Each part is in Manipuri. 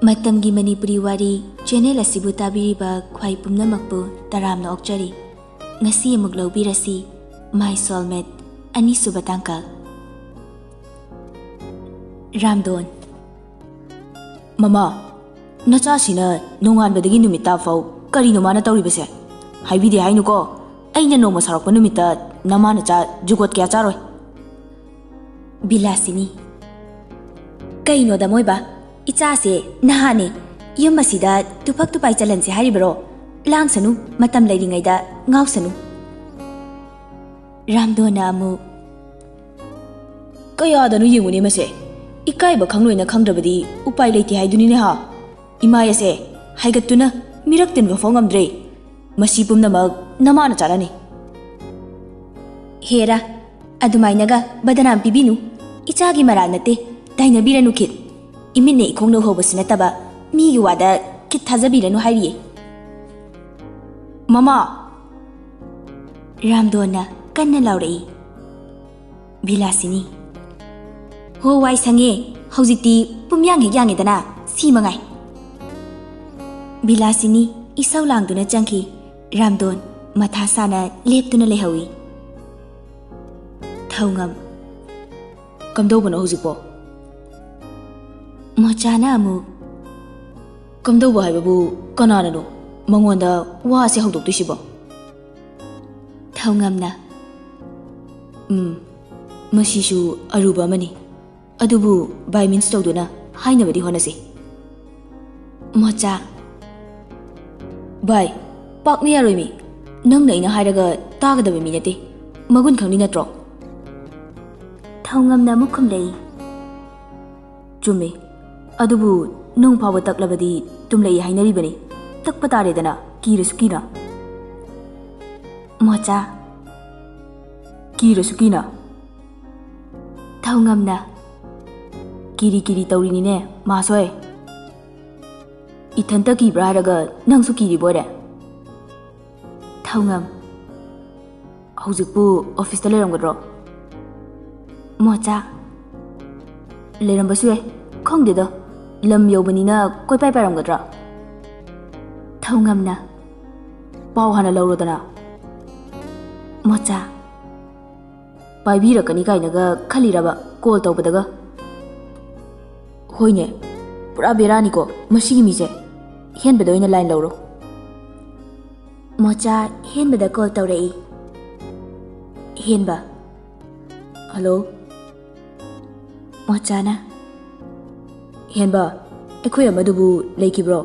ꯃꯇꯝꯒꯤ ꯃꯅꯤꯄꯨꯔꯤ ꯋꯥꯔꯤ ꯆꯦꯅꯦꯜ ꯑꯁꯤꯕꯨ ꯇꯥꯕꯤꯔꯤꯕ ꯈ꯭ꯋꯥꯏ ꯄꯨꯝꯅꯃꯛꯄꯨ ꯇꯔꯥꯝꯅ ꯑꯣꯛꯆꯔꯤ. ꯉꯁꯤ ꯑꯃꯨꯛ ꯂꯧꯕꯤꯔꯁꯤ ꯃꯥꯏ ꯁꯣꯜꯃꯦꯠ ꯑꯅꯤꯁꯨꯕ ꯇꯥꯡꯀꯛ. ꯔꯥꯝꯗꯣꯟ. ꯃꯃꯥ, ꯅꯆꯥꯁꯤꯅ ꯅꯣꯡꯉꯥꯟꯕꯗꯒꯤ ꯅꯨꯃꯤꯠ ꯇꯥꯐꯥꯎ ꯀꯔꯤꯅꯣ ꯃꯥꯅ ꯇꯧꯔꯤꯕꯁꯦ? ꯍꯥꯏꯕꯤꯗꯦ ꯍꯥꯏꯅꯨꯀꯣ. ꯑꯩꯅ ꯅꯣꯡꯃ ꯁꯥꯎꯔꯛꯄ ꯅꯨꯃꯤꯠꯇ ꯅꯃꯥ ꯅꯆꯥ ꯖꯨꯒꯣꯠ ꯀꯌꯥ ꯆꯥꯔꯣꯏ. ꯕꯤꯂꯥꯁꯤꯅꯤ. ꯀꯩꯅꯣꯗ ꯃꯣꯏꯕ, ꯏꯆꯥꯁꯦ ꯅꯍꯥꯅꯦ. ꯌꯨꯝ ꯑꯁꯤꯗ ꯇꯨꯐꯛ ꯇꯨꯄꯥꯏ ꯆꯜꯍꯟꯁꯦ ꯍꯥꯏꯔꯤꯕꯔꯣ? ꯂꯥꯡꯁꯅꯨ, ꯃꯇꯝ ꯂꯩꯔꯤꯉꯩꯗ ꯉꯥꯎꯁꯅꯨ. ꯔꯥꯝꯗꯣꯟꯅ ꯑꯃꯨꯛ. ꯀꯌꯥꯗꯅꯣ ꯌꯦꯡꯉꯨꯅꯦ ꯃꯁꯦ. ꯏꯀꯥꯏꯕ ꯈꯪꯂꯣꯏꯅ ꯈꯪꯗ꯭ꯔꯕꯗꯤ ꯎꯄꯥꯏ ꯂꯩꯇꯦ ꯍꯥꯏꯗꯨꯅꯤꯅꯦ ꯍꯥ. ꯏꯃꯥꯌꯥꯁꯦ ꯍꯥꯏꯒꯠꯇꯨꯅ ꯃꯤꯔꯛ ꯇꯤꯟꯕ ꯐꯥꯎ ꯉꯝꯗ꯭ꯔꯦ. ꯃꯁꯤ ꯄꯨꯝꯅꯃꯛ ꯅꯃꯥꯅ ꯆꯥꯔꯅꯤ. ꯍꯦꯔꯥ, ꯑꯗꯨꯃꯥꯏꯅꯒ ꯕꯗꯅꯥꯝ ꯄꯤꯕꯤꯅꯨ. ꯏꯆꯥꯒꯤ ꯃꯔꯥꯜ ꯅꯠꯇꯦ, ꯇꯥꯏꯅꯕꯤꯔꯅꯨ ꯈꯤꯠ. ꯏꯃꯤꯠꯅ ꯏꯈꯣꯡꯅ ꯎꯍꯧꯕꯁꯨ ꯅꯠꯇꯕ ꯃꯤꯒꯤ ꯋꯥꯗ ꯈꯤꯠ ꯊꯥꯖꯕꯤꯔꯅꯨ ꯍꯥꯏꯔꯤꯌꯦ. ꯃꯃꯥ. ꯔꯥꯝꯗꯣꯟꯅ ꯀꯟꯅ ꯂꯥꯎꯔꯛꯏ. ꯕꯤꯂꯥꯁꯤꯅꯤ. ꯍꯣ ꯋꯥꯏ ꯁꯪꯉꯦ, ꯍꯧꯖꯤꯛꯇꯤ ꯄꯨꯝꯌꯥꯡ ꯍꯦꯛ ꯌꯥꯡꯉꯦꯗꯅ, ꯁꯤ ꯃꯉꯥꯏ. ꯕꯤꯂꯥꯁꯤꯅꯤ ꯏꯁꯧ ꯂꯥꯡꯗꯨꯅ ꯆꯪꯈꯤ. ꯔꯥꯝꯗꯣꯟ ꯃꯊꯥ ꯁꯥꯅ ꯂꯦꯞꯇꯨꯅ ꯂꯩꯍꯧꯏ. ꯊꯧꯉꯝ. ꯀꯝꯗꯧꯕꯅꯣ ꯍꯧꯖꯤꯛꯄꯣ? ꯃꯣꯆꯥꯅ ꯑꯃꯨꯛ. ꯀꯝꯗꯧꯕ ꯍꯥꯏꯕꯕꯨ ꯀꯅꯥꯅꯅꯣ ꯃꯉꯣꯟꯗ ꯋꯥꯁꯦ ꯍꯧꯗꯣꯛꯇꯣꯏꯁꯤꯕꯣ? ꯊꯧꯉꯝꯅ. ꯃꯁꯤꯁꯨ ꯑꯔꯨꯕ ꯑꯃꯅꯤ. ꯑꯗꯨꯕꯨ ꯕꯥꯏ ꯃꯤꯟꯁ ꯇꯧꯗꯨꯅ ꯍꯥꯏꯅꯕꯗꯤ ꯍꯣꯠꯅꯁꯤ. ꯃꯣꯆꯥ. ꯕꯥꯏ, ꯄꯥꯛꯅ ꯌꯥꯔꯣꯏꯃꯤ. ꯅꯪꯅ ꯑꯩꯅ ꯍꯥꯏꯔꯒ ꯇꯥꯒꯗꯕ ꯃꯤ ꯅꯠꯇꯦ. ꯃꯒꯨꯟ ꯈꯪꯂꯤ ꯅꯠꯇ꯭ꯔꯣ? ꯊꯧꯉꯝꯅ ꯑꯃꯨꯛ ꯈꯨꯝꯂꯛꯏ. ꯆꯨꯝꯃꯤ. ꯑꯗꯨꯕꯨ ꯅꯨꯡ ꯐꯥꯎꯕ ꯇꯛꯂꯕꯗꯤ ꯇꯨꯝꯂꯛꯏ ꯍꯥꯏꯅꯔꯤꯕꯅꯤ. ꯇꯛꯄ ꯇꯥꯔꯦꯗꯅ, ꯀꯤꯔꯁꯨ ꯀꯤꯅ. ꯃꯣꯆꯥ. ꯀꯤꯔꯁꯨ ꯀꯤꯅ. ꯊꯧꯉꯝꯅ. ꯀꯤꯔꯤ ꯀꯤꯔꯤ ꯇꯧꯔꯤꯅꯤꯅꯦ ꯃꯥꯁꯣꯏ. ꯏꯊꯟꯇ ꯀꯤꯕ꯭ꯔꯥ ꯍꯥꯏꯔꯒ ꯅꯪꯁꯨ ꯀꯤꯔꯤꯕꯣꯏꯔꯦ? ꯊꯧꯉꯝ. ꯍꯧꯖꯤꯛꯄꯨ ꯑꯣꯐꯤꯁꯇ ꯂꯩꯔꯝꯒꯗ꯭ꯔꯣ? ꯃꯣꯆꯥ. ꯂꯩꯔꯝꯕꯁꯨ ꯌꯥꯏ, ꯈꯪꯗꯦꯗ. ꯂꯝ ꯌꯧꯕꯅꯤꯅ ꯀꯣꯏꯄꯥꯏ ꯄꯥꯏꯔꯝꯒꯗ꯭ꯔꯥ? ꯊꯧꯉꯝꯅ. ꯄꯥꯎ ꯍꯥꯟꯅ ꯂꯧꯔꯣꯗꯅ. ꯃꯣꯆꯥ. ꯄꯥꯏꯕꯤꯔꯛꯀꯅꯤ ꯀꯥꯏꯅꯒ ꯈꯜꯂꯤꯔꯕ ꯀꯣꯜ ꯇꯧꯕꯗꯒ? ꯍꯣꯏꯅꯦ, ꯄꯨꯔꯥ ꯕꯦꯔꯥꯅꯤꯀꯣ ꯃꯁꯤꯒꯤ ꯃꯤꯁꯦ. ꯍꯦꯟꯕꯗ ꯑꯣꯏꯅ ꯂꯥꯏꯟ ꯂꯧꯔꯣ. ꯃꯣꯆꯥ ꯍꯦꯟꯕꯗ ꯀꯣꯜ ꯇꯧꯔꯛꯏ. ꯍꯦꯟꯕ. ꯍꯜꯂꯣ. ꯃꯣꯆꯥꯅ. ꯍꯦꯟꯕ, ꯑꯩꯈꯣꯏ ꯑꯃꯗꯨꯕꯨ ꯂꯩꯈꯤꯕ꯭ꯔꯣ?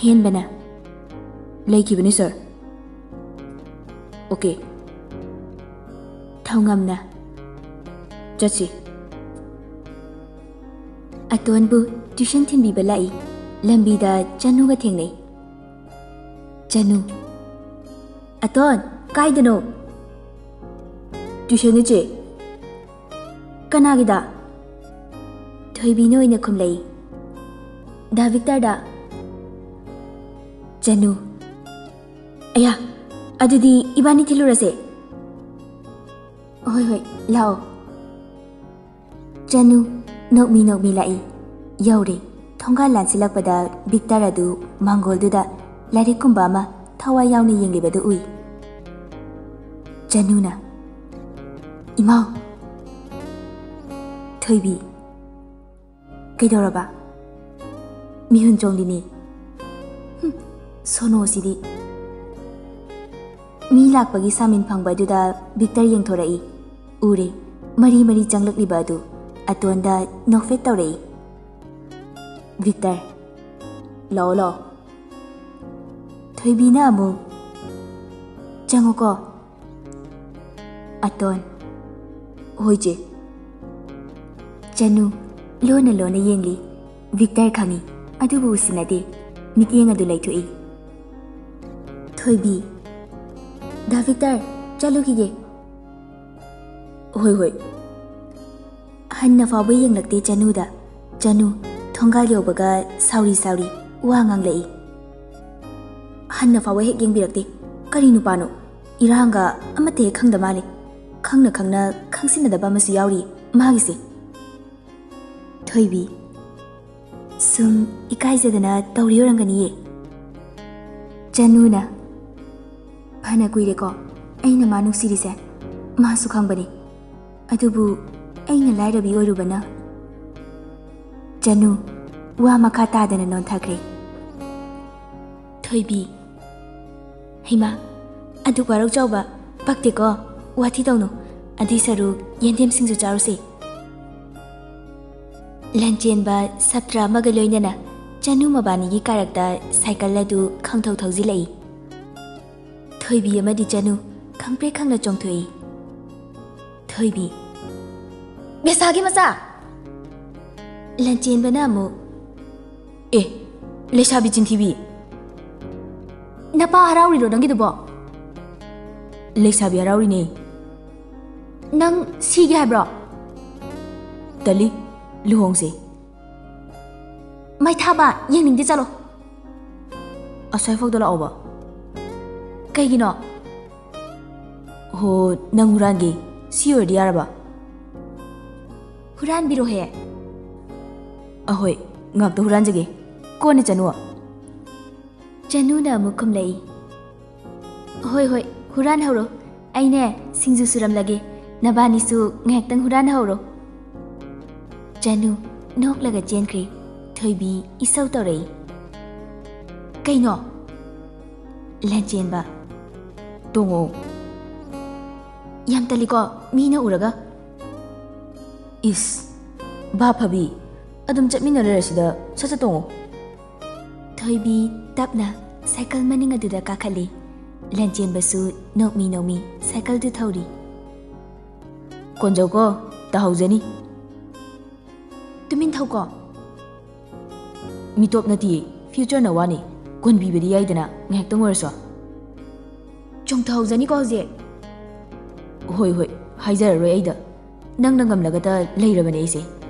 ꯍꯦꯟꯕꯅ. ꯂꯩꯈꯤꯕꯅꯤ ꯁꯥꯔ. ꯑꯣꯀꯦ. ꯊꯧꯉꯝꯅ. ꯆꯠꯁꯤ. ꯑꯇꯣꯟꯕꯨ ꯇ꯭ꯌꯨꯁꯟ ꯊꯤꯟꯕꯤꯕ ꯂꯥꯛꯏ. ꯂꯝꯕꯤꯗ ꯆꯅꯨꯒ ꯊꯦꯡꯅꯩ. ꯆꯅꯨ. ꯑꯇꯣꯟ, ꯀꯥꯏꯗꯅꯣ? ꯇ꯭ꯌꯨꯁꯟ ꯏꯆꯦ. ꯀꯅꯥꯒꯤꯗ? ꯊꯣꯏꯕꯤꯅ ꯑꯣꯏꯅ ꯈꯨꯝꯂꯛꯏ. ꯗꯥ ꯚꯤꯛꯇꯔꯗ. ꯆꯅꯨ. ꯑꯌꯥ, ꯑꯗꯨꯗꯤ ꯏꯕꯥꯅꯤ ꯊꯤꯜꯂꯨꯔꯁꯦ. ꯍꯣꯏ ꯍꯣꯏ, ꯂꯥꯛꯑꯣ. ꯆꯅꯨ ꯅꯣꯛꯃꯤ ꯅꯣꯛꯃꯤ ꯂꯥꯛꯏ. ꯌꯧꯔꯦ. ꯊꯣꯡꯒꯥꯜ ꯂꯥꯟꯁꯤꯜꯂꯛꯄꯗ ꯚꯤꯛꯇꯔ ꯑꯗꯨ ꯃꯥꯡꯒꯣꯜꯗꯨꯗ ꯂꯥꯏꯔꯤꯛꯀꯨꯝꯕ ꯑꯃ ꯊꯋꯥꯏ ꯌꯥꯎꯅ ꯌꯦꯡꯂꯤꯕꯗꯨ ꯎꯏ. ꯆꯅꯨꯅ. ꯏꯃꯥꯎ. ꯊꯣꯏꯕꯤ. ꯀꯩꯗꯧꯔꯕ? ꯃꯤꯍꯨꯟ ꯆꯣꯡꯂꯤꯅꯤ. ꯁꯣꯅꯣꯁꯤꯗꯤ. ꯃꯤ ꯂꯥꯛꯄꯒꯤ ꯁꯥꯃꯤꯟ ꯐꯪꯕ ꯑꯗꯨꯗ ꯚꯤꯛꯇꯔ ꯌꯦꯡꯊꯣꯔꯛꯏ. ꯎꯔꯦ, ꯃꯔꯤ ꯃꯔꯤ ꯆꯪꯂꯛꯂꯤꯕ ꯑꯗꯨ ꯑꯇꯣꯟꯗ ꯅꯣꯛꯐꯦꯠ ꯇꯧꯔꯛꯏ. ꯚꯤꯛꯇꯔ. ꯂꯥꯛꯑꯣ ꯂꯥꯛꯑꯣ. ꯊꯣꯏꯕꯤꯅ ꯑꯃꯨꯛ. ꯆꯪꯉꯨꯀꯣ. ꯑꯇꯣꯟ. ꯍꯣꯏ ꯆꯦ. ꯆꯅꯨ ꯂꯣꯟꯅ ꯂꯣꯟꯅ ꯌꯦꯡꯂꯤ. ꯚꯤꯛꯇꯔ ꯈꯪꯏ, ꯑꯗꯨꯕꯨ ꯎꯁꯤꯟꯅꯗꯦ. ꯃꯤꯠꯌꯦꯡ ꯑꯗꯨ ꯂꯩꯊꯣꯛꯏ. ꯊꯣꯏꯕꯤ. ꯗꯥ ꯚꯤꯛꯇꯔ, ꯆꯠꯂꯨꯈꯤꯒꯦ. ꯍꯣꯏ ꯍꯣꯏ. ꯍꯟꯅ ꯐꯥꯎꯕ ꯌꯦꯡꯂꯛꯇꯦ ꯆꯅꯨꯗ. ꯆꯅꯨ ꯊꯣꯡꯒꯥꯜ ꯌꯧꯕꯒ ꯁꯥꯎꯔꯤ ꯁꯥꯎꯔꯤ ꯋꯥ ꯉꯥꯡꯂꯛꯏ. ꯍꯟꯅ ꯐꯥꯎꯕ ꯍꯦꯛ ꯌꯦꯡꯕꯤꯔꯛꯇꯦ. ꯀꯔꯤ ꯅꯨꯄꯥꯅꯣ? ꯏꯔꯥꯡꯒ ꯑꯃꯠꯇ ꯍꯦꯛ ꯈꯪꯗ ꯃꯥꯜꯂꯦ. ꯈꯪꯅ ꯈꯪꯅ ꯈꯪꯁꯤꯟꯅꯗꯕ ꯑꯃꯁꯨ ꯌꯥꯎꯔꯤ ꯃꯥꯒꯤꯁꯦ. ꯊꯣꯏꯕꯤ. ꯁꯨꯝ ꯏꯀꯥꯏꯖꯗꯅ ꯇꯧꯔꯤ ꯑꯣꯏꯔꯝꯒꯅꯤꯌꯦ. ꯆꯅꯨꯅ ꯐꯅ ꯀꯨꯏꯔꯦꯀꯣ ꯑꯩꯅ ꯃꯥ ꯅꯨꯡꯁꯤꯔꯤꯁꯦ. ꯃꯥꯁꯨ ꯈꯪꯕꯅꯤ. ꯑꯗꯨꯕꯨ ꯑꯩꯅ ꯂꯥꯏꯔꯕꯤ ꯑꯣꯏꯔꯨꯕꯅ. ꯆꯅꯨ ꯋꯥ ꯃꯈꯥ ꯇꯥꯗꯅ ꯅꯣꯟꯊꯈ꯭ꯔꯦ. ꯊꯣꯏꯕꯤ, ꯍꯩꯃꯥ ꯑꯗꯨꯛ ꯋꯥꯔꯧ ꯆꯥꯎꯕ ꯄꯛꯇꯦꯀꯣ. ꯋꯥꯊꯤ ꯇꯧꯅꯨ. ꯑꯗꯨꯏ ꯁꯔꯨꯛ ꯌꯦꯟꯗꯦꯝꯁꯤꯡꯁꯨ ꯆꯥꯔꯨꯁꯤ. ꯂꯟꯆꯦꯟꯕ ꯁꯞꯇ꯭ꯔ ꯑꯃꯒ ꯂꯣꯏꯅꯅ ꯆꯅꯨ ꯃꯕꯥꯅꯤꯒꯤ ꯀꯥꯔꯛꯇ ꯁꯥꯏꯀꯜ ꯑꯗꯨ ꯈꯪꯊꯧ ꯊꯧꯖꯤꯜꯂꯛꯏ. ꯊꯣꯏꯕꯤ ꯑꯃꯗꯤ ꯆꯅꯨ ꯈꯪꯄ꯭ꯔꯦꯛ ꯈꯪꯅ ꯆꯣꯡꯊꯣꯛꯏ. ꯊꯣꯏꯕꯤ, ꯕꯦꯁꯥꯒꯤ ꯃꯆꯥ! ꯂꯟꯆꯦꯟꯕꯅ ꯑꯃꯨꯛ, ꯑꯦ ꯂꯩꯁꯥꯕꯤ ꯆꯤꯟꯊꯤꯕꯤ, ꯅꯄꯥ ꯍꯔꯥꯎꯔꯤꯔꯣ ꯅꯪꯒꯤꯗꯨꯕꯣ? ꯂꯩꯁꯥꯕꯤ ꯍꯔꯥꯎꯔꯤꯅꯦ. ꯅꯪ ꯁꯤꯒꯦ ꯍꯥꯏꯕ꯭ꯔꯣ? ꯇꯜꯂꯤ, ꯂꯨꯍꯣꯡꯁꯦ. ꯃꯩ ꯊꯥꯕ ꯌꯦꯡꯅꯤꯡꯗꯦ, ꯆꯠꯂꯣ. ꯑꯁ꯭ꯋꯥꯏꯐꯥꯎꯗ ꯂꯥꯛꯑꯣꯕ. ꯀꯩꯒꯤꯅꯣ? ꯍꯣ ꯅꯪ ꯍꯨꯔꯥꯟꯒꯦ. ꯁꯤ ꯑꯣꯏꯔꯗꯤ ꯌꯥꯔꯕ? ꯍꯨꯔꯥꯟꯕꯤꯔꯣꯍꯦ. ꯑꯍꯣꯏ ꯉꯥꯛꯇ ꯍꯨꯔꯥꯟꯖꯒꯦ. ꯀꯣꯟꯅ ꯆꯅꯨ. ꯆꯅꯨꯅ ꯑꯃꯨꯛ ꯈꯨꯝꯂꯛꯏ. ꯍꯣꯏ ꯍꯣꯏ ꯍꯨꯔꯥꯟꯍꯧꯔꯣ. ꯑꯩꯅꯦ ꯁꯤꯡꯖꯨ ꯁꯨꯔꯝꯂꯒꯦ. ꯅꯕꯥꯅꯤꯁꯨ ꯉꯥꯏꯍꯥꯛꯇꯪ ꯍꯨꯔꯥꯟꯍꯧꯔꯣ. ꯆꯅꯨ ꯅꯣꯛꯂꯒ ꯆꯦꯟꯈ꯭ꯔꯦ. ꯊꯣꯏꯕꯤ ꯏꯁꯧ ꯇꯧꯔꯛꯏ. ꯀꯩꯅꯣ? ꯂꯟꯆꯦꯟꯕ, ꯇꯣꯡꯉꯣ. ꯌꯥꯝ ꯇꯜꯂꯤꯀꯣ ꯃꯤꯅ ꯎꯔꯒ. ꯏꯁ ꯚꯥꯞ ꯐꯕꯤ, ꯑꯗꯨꯝ ꯆꯠꯃꯤꯟꯅ ꯂꯩꯔꯁꯤꯗ. ꯁꯠ ꯁꯠ ꯇꯣꯡꯉꯣ. ꯊꯣꯏꯕꯤ ꯇꯞꯅ ꯁꯥꯏꯀꯜ ꯃꯅꯤꯡ ꯑꯗꯨꯗ ꯀꯥꯈꯠꯂꯤ. ꯂꯟꯆꯦꯟꯕꯁꯨ ꯅꯣꯛꯃꯤ ꯅꯣꯛꯃꯤ ꯁꯥꯏꯀꯜꯗꯨ ꯊꯧꯔꯤ. ꯀꯣꯟꯖꯧꯀꯣ, ꯇꯥꯍꯧꯖꯅꯤ. ꯇꯨꯃꯤꯟ ꯊꯧꯀꯣ. ꯃꯤꯇꯣꯞ ꯅꯠꯇꯤꯌꯦ, ꯐ꯭ꯌꯨꯆꯔꯅ ꯋꯥꯅꯤ. ꯀꯣꯟꯕꯤꯕꯗꯤ ꯌꯥꯏꯗꯅ ꯉꯥꯏꯍꯥꯛꯇꯪ ꯑꯣꯏꯔꯁꯨ. ꯆꯣꯡꯊꯍꯧꯖꯅꯤꯀꯣ ꯍꯧꯖꯤꯛ. ꯍꯣꯏ ꯍꯣꯏ ꯍꯥꯏꯖꯔꯔꯣꯏ ꯑꯩꯗ. ꯅꯪꯅ ꯉꯝꯂꯒꯇ ꯂꯩꯔꯕꯅꯦ ꯑꯩꯁꯦ.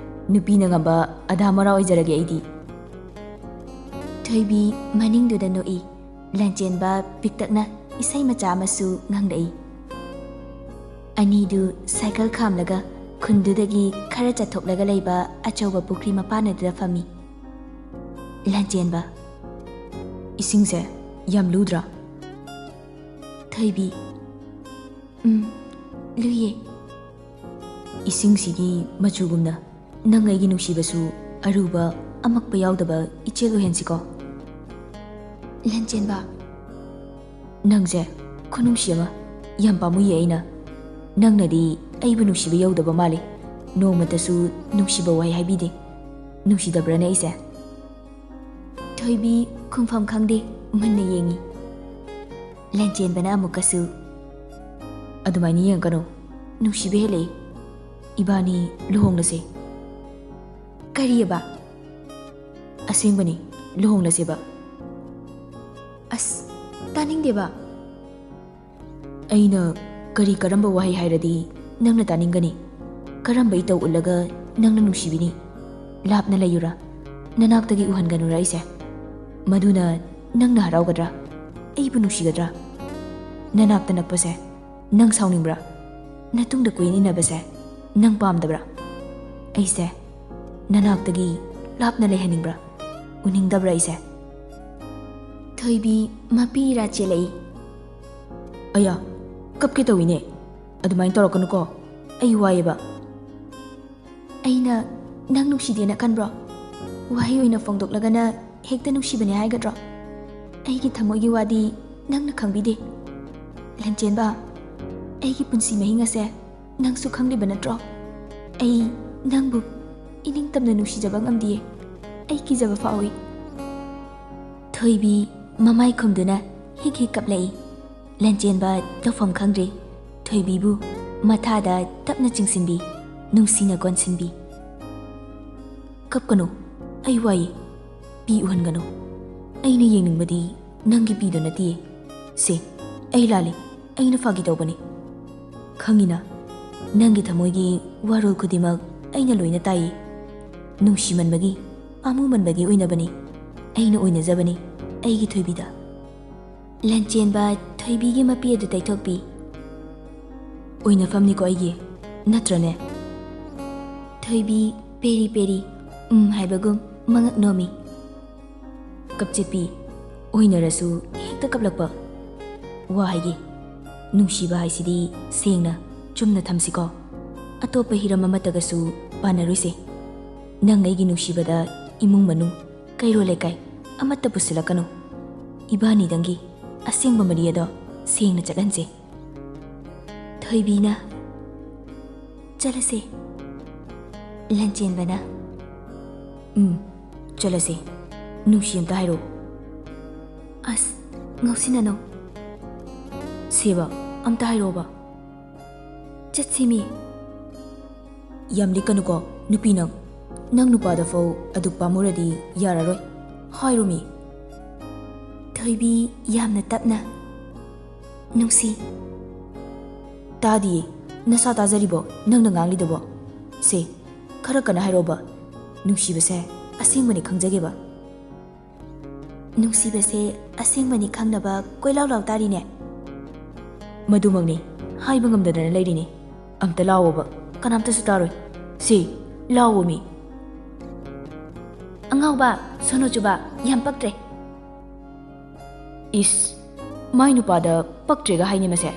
ꯅꯨꯄꯤꯅ ꯉꯝꯕ ꯑꯙꯥ ꯃꯣꯔꯥ ꯑꯣꯏꯖꯔꯒꯦ ꯑꯩꯗꯤ. ꯊꯣꯏꯕꯤ ꯃꯅꯤꯡꯗꯨꯗ ꯅꯣꯛꯏ. ꯂꯟꯆꯦꯟꯕ ꯄꯤꯛꯇꯛꯅ ꯏꯁꯩ ꯃꯆꯥ ꯑꯃꯁꯨ ꯉꯪꯂꯛꯏ. ꯑꯅꯤꯗꯨ ꯁꯥꯏꯀꯜ ꯈꯥꯝꯂꯒ ꯈꯨꯟꯗꯨꯗꯒꯤ ꯈꯔ ꯆꯠꯊꯣꯛꯂꯒ ꯂꯩꯕ ꯑꯆꯧꯕ ꯄꯨꯈ꯭ꯔꯤ ꯃꯄꯥꯟ ꯑꯗꯨꯗ ꯐꯝꯃꯤ. ꯂꯟꯆꯦꯟꯕ, ꯏꯁꯤꯡꯁꯦ ꯌꯥꯝ ꯂꯨꯗ꯭ꯔꯥ? ꯊꯣꯏꯕꯤ, ꯂꯨꯏꯌꯦ. ꯏꯁꯤꯡꯁꯤꯒꯤ ꯃꯆꯨꯒꯨꯝꯅ ꯅꯪ ꯑꯩꯒꯤ ꯅꯨꯡꯁꯤꯕꯁꯨ ꯑꯔꯨꯕ ꯑꯃꯛꯄ ꯌꯥꯎꯗꯕ ꯏꯆꯦꯜ ꯑꯣꯏꯍꯟꯁꯤꯀꯣ. ꯂꯟꯆꯦꯟꯕ, ꯅꯪꯁꯦ ꯈꯨꯅꯨꯡꯁꯤ ꯑꯃ. ꯌꯥꯝ ꯄꯥꯝꯃꯨꯏꯌꯦ ꯑꯩꯅ. ꯅꯪꯅꯗꯤ ꯑꯩꯕꯨ ꯅꯨꯡꯁꯤꯕ ꯌꯧꯗꯕ ꯃꯥꯜꯂꯤ. ꯅꯣꯡꯃꯇꯁꯨ ꯅꯨꯡꯁꯤꯕ ꯋꯥꯍꯩ ꯍꯥꯏꯕꯤꯗꯦ. ꯅꯨꯡꯁꯤꯗꯕ꯭ꯔꯅꯦ ꯑꯩꯁꯦ? ꯊꯣꯏꯕꯤ ꯈꯨꯝꯐꯝ ꯈꯪꯗꯦ ꯃꯨꯟꯅ ꯌꯦꯡꯉꯤ. ꯂꯟꯆꯦꯟꯕꯅ ꯑꯃꯨꯛꯀꯁꯨ, ꯑꯗꯨꯃꯥꯏꯅ ꯌꯦꯡꯒꯅꯨ. ꯅꯨꯡꯁꯤꯕ ꯍꯦꯜꯂꯛꯏ. ꯏꯕꯥꯅꯤ ꯂꯨꯍꯣꯡꯂꯁꯦ. ꯀꯔꯤꯑꯕ? ꯑꯁꯦꯡꯕꯅꯤ, ꯂꯨꯍꯣꯡꯂꯁꯦꯕ. ꯑꯁ ꯇꯥꯅꯤꯡꯗꯦꯕ. ꯑꯩꯅ ꯀꯔꯤ ꯀꯔꯝꯕ ꯋꯥꯍꯩ ꯍꯥꯏꯔꯗꯤ ꯅꯪꯅ ꯇꯥꯅꯤꯡꯒꯅꯤ? ꯀꯔꯝꯕ ꯏꯇꯧ ꯎꯠꯂꯒ ꯅꯪꯅ ꯅꯨꯡꯁꯤꯕꯤꯅꯤ? ꯂꯥꯞꯅ ꯂꯩꯌꯨꯔꯥ? ꯅꯅꯥꯛꯇꯒꯤ ꯎꯍꯟꯒꯅꯨꯔꯥ ꯑꯩꯁꯦ? ꯃꯗꯨꯅ ꯅꯪꯅ ꯍꯔꯥꯎꯒꯗ꯭ꯔꯥ? ꯑꯩꯕꯨ ꯅꯨꯡꯁꯤꯒꯗ꯭ꯔꯥ? ꯅꯅꯥꯛꯇ ꯅꯛꯄꯁꯦ ꯅꯪ ꯁꯥꯎꯅꯤꯡꯕ꯭ꯔꯥ? ꯅꯇꯨꯡꯗ ꯀꯨꯏꯅ ꯏꯟꯅꯕꯁꯦ ꯅꯪ ꯄꯥꯝꯗꯕ꯭ꯔꯥ? ꯑꯩꯁꯦ ꯅꯅꯥꯛꯇꯒꯤ ꯂꯥꯞꯅ ꯂꯩꯍꯟꯅꯤꯡꯕ꯭ꯔꯥ? ꯎꯅꯤꯡꯗꯕ꯭ꯔꯥ ꯑꯩꯁꯦ? ꯊꯣꯏꯕꯤ ꯃꯄꯤ ꯏꯔꯥ ꯆꯦꯜꯂꯛꯏ. ꯑꯌꯥ, ꯀꯞꯀꯦ ꯇꯧꯏꯅꯦ. ꯑꯗꯨꯃꯥꯏꯅ ꯇꯧꯔꯛꯀꯅꯨꯀꯣ. ꯑꯩ ꯋꯥꯏꯌꯦꯕ. ꯑꯩꯅ ꯅꯪ ꯅꯨꯡꯁꯤꯗꯦꯅ ꯈꯟꯕ꯭ꯔꯣ? ꯋꯥꯍꯩ ꯑꯣꯏꯅ ꯐꯣꯡꯗꯣꯛꯂꯒꯅ ꯍꯦꯛꯇ ꯅꯨꯡꯁꯤꯕꯅꯦ ꯍꯥꯏꯒꯗ꯭ꯔꯣ? ꯑꯩꯒꯤ ꯊꯃꯣꯏꯒꯤ ꯋꯥꯗꯤ ꯅꯪꯅ ꯈꯪꯕꯤꯗꯦ. ꯂꯟꯆꯦꯟꯕ, ꯑꯩꯒꯤ ꯄꯨꯟꯁꯤ ꯃꯍꯤꯡ ꯑꯁꯦ ꯅꯪꯁꯨ ꯈꯪꯂꯤꯕ ꯅꯠꯇ꯭ꯔꯣ? ꯑꯩ ꯅꯪꯕꯨ ꯏꯅꯤꯡꯇꯝꯅ ꯅꯨꯡꯁꯤꯖꯕ ꯉꯝꯗꯤꯌꯦ. ꯑꯩ ꯀꯤꯖꯕ ꯐꯥꯎꯏ. ꯊꯣꯏꯕꯤ ꯃꯃꯥꯏ ꯈꯨꯝꯗꯨꯅ ꯍꯤꯛ ꯍꯤꯛ ꯀꯞꯂꯛꯏ. ꯂꯟꯆꯦꯟꯕ ꯇꯧꯐꯝ ꯈꯪꯗ꯭ꯔꯦ. ꯊꯣꯏꯕꯤꯕꯨ ꯃꯊꯥꯗ ꯇꯞꯅ ꯆꯤꯡꯁꯤꯟꯕꯤ, ꯅꯨꯡꯁꯤꯅ ꯀꯣꯟꯁꯤꯟꯕꯤ. ꯀꯞꯀꯅꯨ, ꯑꯩ ꯋꯥꯏꯌꯦ. ꯄꯤ ꯎꯍꯟꯒꯅꯨ. ꯑꯩꯅ ꯌꯦꯡꯅꯤꯡꯕꯗꯤ ꯅꯪꯒꯤ ꯄꯤꯗꯣ ꯅꯠꯇꯤꯌꯦ. ꯁꯦ, ꯑꯩ ꯂꯥꯜꯂꯤ. ꯑꯩꯅ ꯐꯥꯒꯤ ꯇꯧꯕꯅꯤ. ꯈꯪꯉꯤꯅ, ꯅꯪꯒꯤ ꯊꯃꯣꯏꯒꯤ ꯋꯥꯔꯣꯜ ꯈꯨꯗꯤꯡꯃꯛ ꯑꯩꯅ ꯂꯣꯏꯅ ꯇꯥꯏꯌꯦ. ꯅꯨꯡꯁꯤꯃꯟꯕꯒꯤ, ꯄꯥꯝꯃꯨꯃꯟꯕꯒꯤ ꯑꯣꯏꯅꯕꯅꯤ. ꯑꯩꯅ ꯑꯣꯏꯅꯖꯕꯅꯤ ꯑꯩꯒꯤ ꯊꯣꯏꯕꯤꯗ. ꯂꯟꯆꯦꯟꯕ ꯊꯣꯏꯕꯤꯒꯤ ꯃꯄꯤ ꯑꯗꯨ ꯇꯩꯊꯣꯛꯄꯤ. ꯑꯣꯏꯅꯐꯝꯅꯤꯀꯣ ꯑꯩꯒꯤ, ꯅꯠꯇ꯭ꯔꯅꯦ? ꯊꯣꯏꯕꯤ ꯄꯦꯔꯤ ꯄꯦꯔꯤ ꯍꯥꯏꯕꯒꯨꯝ ꯃꯉꯛ ꯅꯣꯝꯃꯤ꯫ ꯀꯞꯆꯦꯠꯄꯤ ꯑꯣꯏꯅꯔꯁꯨ ꯍꯦꯛꯇ ꯀꯞꯂꯛꯄ ꯋꯥꯍꯩꯒꯤ ꯅꯨꯡꯁꯤꯕ ꯍꯥꯏꯁꯤꯗꯤ ꯁꯦꯡꯅ ꯆꯨꯝꯅ ꯊꯝꯁꯤꯀꯣ, ꯑꯇꯣꯞꯄ ꯍꯤꯔꯝ ꯑꯃꯠꯇꯒꯁꯨ ꯄꯥꯟꯅꯔꯣꯏꯁꯦ꯫ ꯅꯪ ꯑꯩꯒꯤ ꯅꯨꯡꯁꯤꯕꯗ ꯏꯃꯨꯡ ꯃꯅꯨꯡ ꯀꯩꯔꯣꯜ ꯂꯩꯀꯥꯏ ꯑꯃꯠꯇ ꯄꯨꯁꯤꯜꯂꯛꯀꯅꯨ꯫ ꯏꯕꯥꯅꯤꯗꯪꯒꯤ ꯑꯁꯦꯡꯕ ꯃꯔꯤ ꯑꯗꯣ ꯁꯦꯡꯅ ꯆꯠꯍꯟꯁꯦ꯫ ꯊꯣꯏꯕꯤꯅ ꯆꯠꯂꯁꯦ꯫ ꯂꯟꯆꯦꯟꯕꯅ ꯆꯠꯂꯁꯦ꯫ ꯅꯨꯡꯁꯤ ꯑꯝꯇ ꯍꯥꯏꯔꯣ꯫ ꯑꯁ ꯉꯥꯎꯁꯤꯟꯅꯅꯣ꯫ ꯁꯦꯕ ꯑꯝꯇ ꯍꯥꯏꯔꯣꯕ꯫ ꯆꯠꯁꯤꯃꯤ꯫ ꯌꯥꯝ ꯂꯤꯛꯀꯅꯨꯀꯣ ꯅꯨꯄꯤ ꯅꯪ ꯅꯨꯄꯥꯗ ꯐꯥꯎ ꯑꯗꯨꯛ ꯄꯥꯝꯃꯨꯔꯗꯤ ꯌꯥꯔꯔꯣꯏ꯫ ꯍꯥꯏꯔꯣꯃꯤ꯫ ꯊꯣꯏꯕꯤ ꯌꯥꯝꯅ ꯇꯞꯅ ꯅꯨꯡꯁꯤ꯫ ꯇꯥꯗꯤꯌꯦ, ꯅꯁꯥ ꯇꯥꯖꯔꯤꯕꯣ ꯅꯪꯅ ꯉꯥꯡꯂꯤꯗꯨꯕꯣ? ꯁꯦ ꯈꯔ ꯀꯟꯅ ꯍꯥꯏꯔꯣꯕ꯫ ꯅꯨꯡꯁꯤꯕꯁꯦ ꯑꯁꯦꯡꯕꯅꯤ ꯈꯪꯖꯒꯦꯕ꯫ ꯅꯨꯡꯁꯤꯕꯁꯦ ꯑꯁꯦꯡꯕꯅꯤ ꯈꯪꯅꯕ ꯀꯣꯏꯂꯥꯎ ꯂꯥꯎ ꯇꯥꯔꯤꯅꯦ꯫ ꯃꯗꯨꯃꯛꯅꯤ ꯍꯥꯏꯕ ꯉꯝꯗꯗꯅ ꯂꯩꯔꯤꯅꯦ꯫ ꯑꯝꯇ ꯂꯥꯎꯋꯣꯕ, ꯀꯅꯥꯝꯇꯁꯨ ꯇꯥꯔꯣꯏ꯫ ꯁꯤ ꯂꯥꯎꯋꯣ ꯃꯤ꯫ ꯑꯉꯥꯎꯕ ꯁꯣꯅꯣꯆꯨꯕ ꯌꯥꯝ ꯄꯛꯇ꯭ꯔꯦ꯫ ꯏꯁ, ꯃꯥꯏ ꯅꯨꯄꯥꯗ ꯄꯛꯇ꯭ꯔꯦꯒ ꯍꯥꯏꯅꯤ ꯃꯁꯦ?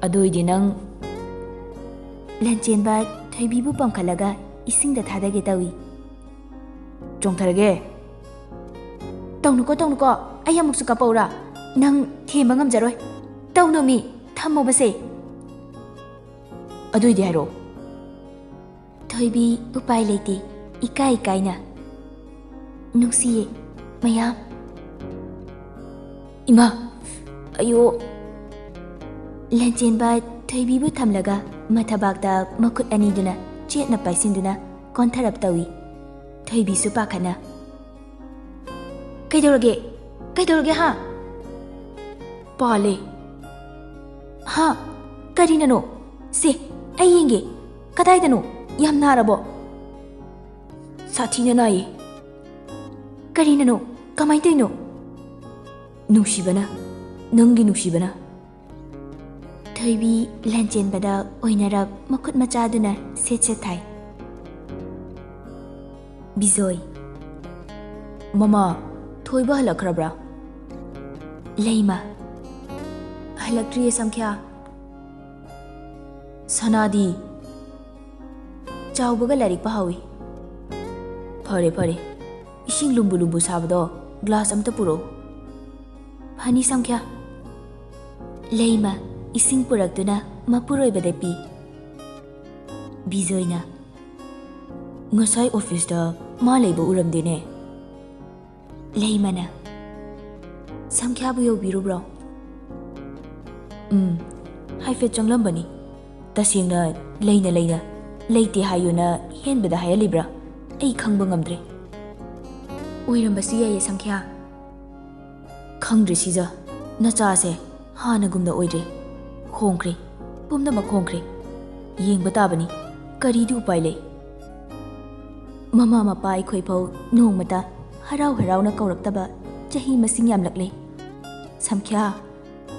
ꯑꯗꯨꯏꯗꯤ ꯅꯪ ꯂꯟꯆꯦꯟꯕ ꯊꯣꯏꯕꯤꯕꯨ ꯄꯝꯈꯠꯂꯒ ꯏꯁꯤꯡꯗ ꯊꯥꯗꯒꯦ ꯇꯧꯏ꯫ ꯆꯣꯡꯊꯔꯒꯦ꯫ ꯇꯧꯅꯨꯀꯣ ꯑꯩ ꯑꯃꯨꯛꯁꯨ ꯀꯞꯄꯧꯔꯥ? ꯅꯪ ꯊꯦꯝꯕ ꯉꯝꯖꯔꯣꯏ꯫ ꯇꯧꯅꯨ ꯃꯤ, ꯊꯝꯃꯣꯕꯁꯦ꯫ ꯑꯗꯨꯏꯗꯤ ꯍꯥꯏꯔꯛꯑꯣ꯫ ꯊꯣꯏꯕꯤ ꯎꯄꯥꯏ ꯂꯩꯇꯦ, ꯏꯀꯥꯏꯅ ꯅꯨꯡꯁꯤꯌꯦ ꯃꯌꯥꯝ꯫ ꯏꯃꯥ, ꯑꯌꯣ꯫ ꯂꯟꯆꯦꯟꯕ ꯊꯣꯏꯕꯤꯕꯨ ꯊꯝꯂꯒ ꯃꯊꯕꯥꯛꯇ ꯃꯈꯨꯠ ꯑꯅꯤꯗꯨꯅ ꯆꯦꯠꯅ ꯄꯥꯏꯁꯤꯟꯗꯨꯅ ꯀꯣꯟꯊꯔꯞ ꯇꯧꯏ꯫ ꯊꯣꯏꯕꯤꯁꯨ ꯄꯥꯈꯠꯅ ꯀꯩꯗꯧꯔꯒꯦ ꯍꯥ? ꯄꯥꯜꯂꯦ꯫ ꯍꯥ? ꯀꯔꯤꯅꯅꯣ? ꯁꯦ ꯑꯩ ꯌꯦꯡꯒꯦ꯫ ꯀꯗꯥꯏꯗꯅꯣ? ꯌꯥꯝ ꯅꯥꯔꯕꯣ? ꯁꯥꯊꯤꯅ ꯅꯥꯏꯌꯦ꯫ ꯀꯔꯤꯅꯅꯣ? ꯀꯃꯥꯏꯅ ꯇꯧꯔꯤꯅꯣ? ꯅꯨꯡꯁꯤꯕꯅ, ꯅꯪꯒꯤ ꯅꯨꯡꯁꯤꯕꯅ꯫ ꯊꯣꯏꯕꯤ ꯂꯟꯆꯦꯟꯕꯗ ꯑꯣꯏꯅꯔꯞ ꯃꯈꯨꯠ ꯃꯆꯥꯗꯨꯅ ꯁꯦꯠ ꯊꯥꯏ꯫ ꯕꯤꯖꯣꯏ꯫ ꯃꯃꯥ, ꯊꯣꯏꯕ ꯍꯜꯂꯛꯈ꯭ꯔꯕ꯭ꯔꯥ? ꯂꯩꯃ꯫ ꯍꯜꯂꯛꯇ꯭ꯔꯤꯌꯦ ꯁꯝꯈ꯭ꯌꯥ꯫ ꯁꯅꯥꯗꯤ? ꯆꯥꯎꯕꯒ ꯂꯥꯏꯔꯤꯛ ꯄꯥꯍꯧꯏ꯫ ꯐꯔꯦ, ꯏꯁꯤꯡ ꯂꯨꯝꯕꯨ ꯁꯥꯕꯗꯣ ꯒ꯭ꯂꯥꯁ ꯑꯝꯇ ꯄꯨꯔꯛꯑꯣ꯫ ꯐꯅꯤ ꯁꯝꯈ꯭ꯌꯥ꯫ ꯂꯩꯃ ꯏꯁꯤꯡ ꯄꯨꯔꯛꯇꯨꯅ ꯃꯄꯨꯔꯣꯏꯕꯗ ꯄꯤ꯫ ꯕꯤꯖꯣꯏꯅ ꯉꯁꯥꯏ ꯑꯣꯐꯤꯁꯇ ꯃꯥ ꯂꯩꯕ ꯎꯔꯝꯗꯦꯅꯦ꯫ ꯂꯩꯃꯅ ꯁꯝꯈ꯭ꯌꯥꯕꯨ ꯌꯧꯕꯤꯔꯨꯕ꯭ꯔꯣ? ꯍꯥꯏꯐꯦꯠ ꯆꯪꯂꯝꯕꯅꯤ꯫ ꯇꯁꯦꯡꯅ ꯂꯩꯅ ꯂꯩꯇꯦ ꯍꯥꯏꯌꯨꯅ ꯍꯦꯟꯕꯗ ꯍꯥꯏꯍꯜꯂꯤꯕ꯭ꯔꯥ? ꯑꯩ ꯈꯪꯕ ꯉꯝꯗ꯭ꯔꯦ꯫ ꯑꯣꯏꯔꯝꯕꯁꯨ ꯌꯥꯏꯌꯦ ꯁꯝꯈ꯭ꯌꯥ꯫ ꯈꯪꯗ꯭ꯔꯦ ꯁꯤꯖ, ꯅꯆꯥꯁꯦ ꯍꯥꯟꯅꯒꯨꯝꯅ ꯑꯣꯏꯗ꯭ꯔꯦ꯫ ꯍꯣꯡꯈ꯭ꯔꯦ, ꯄꯨꯝꯅꯃꯛ ꯍꯣꯡꯈ꯭ꯔꯦ꯫ ꯌꯦꯡꯕ ꯇꯥꯕꯅꯤ, ꯀꯔꯤꯗꯤ ꯎꯄꯥꯏ ꯂꯩ꯫ ꯃꯃꯥ ꯃꯄꯥ ꯑꯩꯈꯣꯏ ꯐꯥꯎ ꯅꯣꯡꯃꯇ ꯍꯔꯥꯎꯅ ꯀꯧꯔꯛꯇꯕ ꯆꯍꯤ ꯃꯁꯤꯡ ꯌꯥꯝꯂꯛꯂꯦ꯫ ꯁꯝꯈ꯭ꯌꯥ,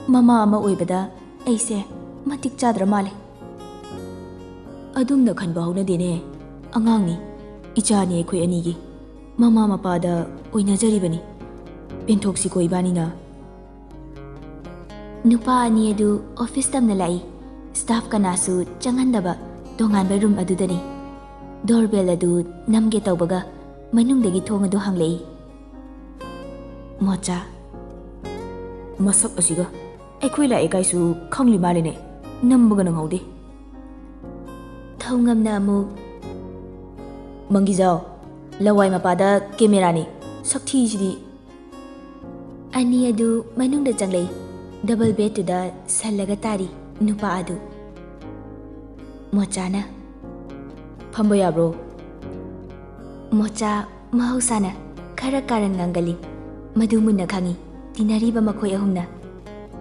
ꯃꯃꯥ ꯑꯃ ꯑꯣꯏꯕꯗ ꯑꯩꯁꯦ ꯃꯇꯤꯛ ꯆꯥꯗ꯭ꯔ ꯃꯥꯜꯂꯦ꯫ ꯑꯗꯨꯝꯅ ꯈꯟꯕ ꯍꯧꯅꯗꯦꯅꯦ꯫ ꯑꯉꯥꯡꯅꯤ, ꯏꯆꯥꯅꯤ ꯑꯩꯈꯣꯏ ꯑꯅꯤꯒꯤ꯫ ꯃꯃꯥ ꯃꯄꯥꯗ ꯑꯣꯏꯅꯖꯔꯤꯕꯅꯤ꯫ ꯄꯦꯟꯊꯣꯛꯁꯤꯀꯣ ꯏꯕꯥꯅꯤꯅ꯫ ꯅꯨꯄꯥ ꯑꯅꯤ ꯑꯗꯨ ꯑꯣꯐꯤꯁ ꯇꯝꯅ ꯂꯥꯛꯏ꯫ ꯁ꯭ꯇꯥꯐ ꯀꯅꯥꯁꯨ ꯆꯪꯍꯟꯗꯕ ꯇꯣꯉꯥꯟꯕ ꯔꯨꯝ ꯑꯗꯨꯗꯅꯤ꯫ ꯗꯣꯔꯕꯦꯜ ꯑꯗꯨ ꯅꯝꯒꯦ ꯇꯧꯕꯒ ꯃꯅꯨꯡꯗꯒꯤ ꯊꯣꯡ ꯑꯗꯨ ꯍꯥꯡꯂꯛꯏ꯫ ꯃꯣꯆꯥ꯫ ꯃꯁꯛ ꯑꯁꯤꯒ ꯑꯩꯈꯣꯏ ꯂꯥꯛꯑꯦ ꯀꯥꯏꯁꯨ ꯈꯪꯂꯤ ꯃꯥꯜꯂꯤꯅꯦ꯫ ꯅꯝꯕꯒ ꯅꯪꯍꯧꯗꯦ꯫ ꯊꯧꯉꯝꯅ ꯑꯃꯨꯛ ꯃꯪꯒꯤꯖꯥꯎ, ꯂꯋꯥꯏ ꯃꯄꯥꯗ ꯀꯦꯃꯦꯔꯥꯅꯤ, ꯁꯛꯊꯤꯁꯤꯗꯤ꯫ ꯑꯅꯤ ꯑꯗꯨ ꯃꯅꯨꯡꯗ ꯆꯪꯂꯛꯏ꯫ ꯗꯕꯜ ꯕꯦꯗꯇꯨꯗ ꯁꯜꯂꯒ ꯇꯥꯔꯤ ꯅꯨꯄꯥ ꯑꯗꯨ꯫ ꯃꯣꯆꯥꯅ ꯐꯝꯕ ꯌꯥꯕ꯭ꯔꯣ? ꯃꯣꯆꯥ ꯃꯍꯧꯁꯥꯅ ꯈꯔ ꯀꯥꯔꯟ ꯉꯥꯡꯒꯜꯂꯤ꯫ ꯃꯗꯨ ꯃꯨꯟꯅ ꯈꯪꯏ ꯇꯤꯟꯅꯔꯤꯕ ꯃꯈꯣꯏ ꯑꯍꯨꯝꯅ꯫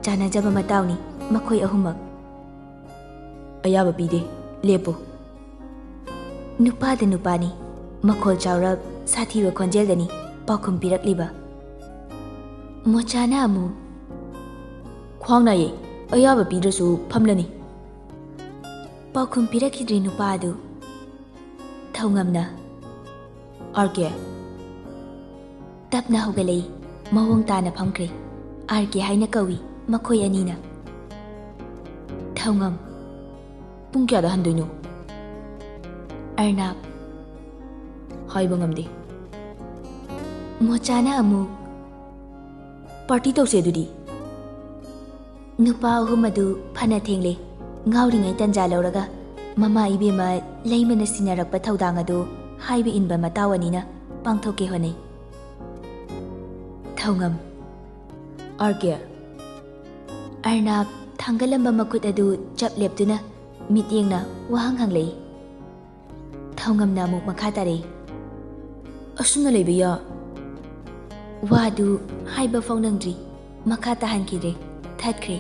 ꯆꯥꯟꯅꯖꯕ ꯃꯇꯥꯎꯅꯤ ꯃꯈꯣꯏ ꯑꯍꯨꯝꯃꯛ꯫ ꯑꯌꯥꯕ ꯄꯤꯗꯦ, ꯂꯦꯞꯄꯨ꯫ ꯅꯨꯄꯥꯗ ꯅꯨꯄꯥꯅꯤ, ꯃꯈꯣꯜ ꯆꯥꯎꯔꯞ ꯁꯥꯊꯤꯕ ꯈꯣꯟꯖꯦꯜꯗꯅꯤ ꯄꯥꯎꯈꯨꯝ ꯄꯤꯔꯛꯂꯤꯕ꯫ ꯃꯣꯆꯥꯅ ꯑꯃꯨꯛ ꯈ꯭ꯋꯥꯡ ꯅꯥꯏꯌꯦ, ꯑꯌꯥꯕ ꯄꯤꯗ꯭ꯔꯁꯨ ꯐꯝꯂꯅꯤ꯫ ꯄꯥꯎꯈꯨꯝ ꯄꯤꯔꯛꯈꯤꯗ꯭ꯔꯤ ꯅꯨꯄꯥ ꯑꯗꯨ꯫ ꯊꯧꯉꯝꯅ ꯑꯥꯔ ꯀꯦ, ꯇꯞꯅ ꯍꯧꯒꯠꯂꯛꯏ ꯃꯑꯣꯡ ꯇꯥꯅ ꯐꯝꯈ꯭ꯔꯦ ꯑꯥꯔ ꯀꯦ ꯍꯥꯏꯅ ꯀꯧꯏ ꯃꯈꯣꯏ ꯑꯅꯤꯅ ꯊꯧꯉꯝ ꯄꯨꯡ ꯀꯌꯥꯗ ꯍꯟꯗꯣꯏꯅꯣ ꯑꯔꯅꯥꯞ ꯍꯥꯏꯕ ꯉꯝꯗꯦ ꯃꯣꯆꯥꯅ ꯑꯃꯨꯛ ꯄꯥꯔꯇꯤ ꯇꯧꯁꯦ ꯑꯗꯨꯗꯤ ꯅꯨꯄꯥ ꯑꯍꯨꯝ ꯑꯗꯨ ꯐꯅ ꯊꯦꯡꯂꯦ ꯉꯥꯎꯔꯤꯉꯩ ꯇꯟꯖꯥ ꯂꯧꯔꯒ ꯃꯃꯥ ꯏꯕꯦꯝꯃ ꯂꯩꯃꯅ ꯁꯤꯟꯅꯔꯛꯄ ꯊꯧꯗꯥꯡ ꯑꯗꯨ ꯍꯥꯏꯕ ꯏꯟꯕ ꯃꯇꯥꯎ ꯑꯅꯤꯅ ꯄꯥꯡꯊꯣꯛꯀꯦ ꯍꯣꯠꯅꯩ ꯊꯧꯉꯝ ꯑꯥꯔ ꯀꯦ ꯑꯔꯅꯥꯞ ꯊꯥꯡꯒꯠꯂꯝꯕ ꯃꯈꯨꯠ ꯑꯗꯨ ꯆꯞ ꯂꯦꯞꯇꯨꯅ ꯃꯤꯠꯌꯦꯡꯅ ꯋꯥꯍꯪ ꯍꯪꯂꯛꯏ ꯊꯧꯉꯝꯅ ꯑꯃꯨꯛ ꯃꯈꯥ ꯇꯥꯔꯛꯏ ꯑꯁꯨꯝꯅ ꯂꯩꯕ ꯌꯥ ꯋꯥꯗꯨ ꯍꯥꯏꯕ ꯐꯥꯎ ꯅꯪꯗ꯭ꯔꯤ ꯃꯈꯥ ꯇꯥꯍꯟꯈꯤꯗ꯭ꯔꯦ ꯊꯠꯈ꯭ꯔꯦ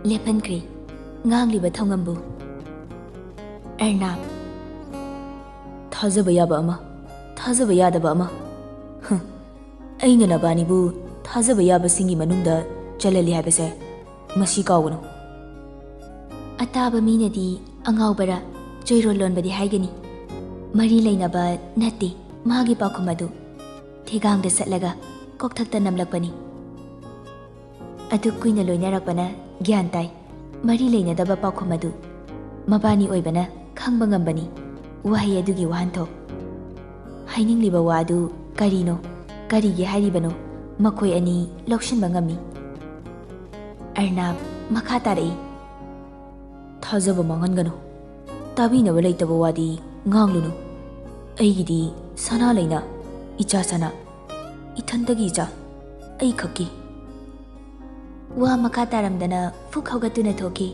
ꯂꯦꯞꯍꯟꯈ꯭ꯔꯦ ꯉꯥꯡꯂꯤꯕ ꯊꯧꯉꯝꯕꯨ ꯑꯔꯅꯥꯞ ꯊꯥꯖꯕ ꯌꯥꯕ ꯑꯃ ꯊꯥꯖꯕ ꯌꯥꯗꯕ ꯑꯃ ꯑꯩꯅ ꯅꯕꯥꯅꯤꯕꯨ ꯊꯥꯖꯕ ꯌꯥꯕꯁꯤꯡꯒꯤ ꯃꯅꯨꯡꯗ ꯆꯜꯍꯜꯂꯤ ꯍꯥꯏꯕꯁꯦ ꯃꯁꯤ ꯀꯥꯎꯒꯅꯨ ꯑꯇꯥꯕ ꯃꯤꯅꯗꯤ ꯑꯉꯥꯎꯕꯔ ꯆꯣꯏꯔꯣꯜ ꯂꯣꯟꯕꯗꯤ ꯍꯥꯏꯒꯅꯤ ꯃꯔꯤ ꯂꯩꯅꯕ ꯅꯠꯇꯦ ꯃꯥꯒꯤ ꯄꯥꯎꯈꯨꯝ ꯑꯗꯨ ꯊꯦꯒꯥꯡꯗ ꯆꯠꯂꯒ ꯀꯣꯛꯊꯛꯇ ꯅꯝꯂꯛꯄꯅꯤ ꯑꯗꯨꯛ ꯀꯨꯏꯅ ꯂꯣꯏꯅꯔꯛꯄꯅ ꯒ꯭ꯌꯥꯟ ꯇꯥꯏ ꯃꯔꯤ ꯂꯩꯅꯗꯕ ꯄꯥꯎꯈꯨꯝ ꯑꯗꯨ ꯃꯕꯥꯅꯤ ꯑꯣꯏꯕꯅ ꯈꯪꯕ ꯉꯝꯕꯅꯤ ꯋꯥꯍꯩ ꯑꯗꯨꯒꯤ ꯋꯥꯍꯟꯊꯣꯛ ꯍꯥꯏꯅꯤꯡꯂꯤꯕ ꯋꯥ ꯑꯗꯨ ꯀꯔꯤꯅꯣ ꯀꯔꯤꯒꯤ ꯍꯥꯏꯔꯤꯕꯅꯣ ꯃꯈꯣꯏ ꯑꯅꯤ ꯂꯧꯁꯤꯟꯕ ꯉꯝꯃꯤ ꯑꯔꯅꯥꯞ ꯃꯈꯥ ꯇꯥꯔꯛꯏ ꯊꯥꯖꯕ ꯃꯥꯡꯍꯟꯒꯅꯨ ꯇꯥꯕꯤꯅꯕ ꯂꯩꯇꯕ ꯋꯥꯗꯤ ꯉꯥꯡꯂꯨꯅꯨ ꯑꯩꯒꯤꯗꯤ ꯁꯅꯥ ꯂꯩꯅ ꯏꯆꯥ ꯁꯅꯥ ꯏꯊꯟꯇꯒꯤ ꯏꯆꯥ ꯑꯩ ꯈꯛꯀꯤ ꯋꯥ ꯃꯈꯥ ꯇꯥꯔꯝꯗꯅ ꯐꯨꯛ ꯍꯧꯒꯠꯇꯨꯅ ꯊꯣꯛꯈꯤ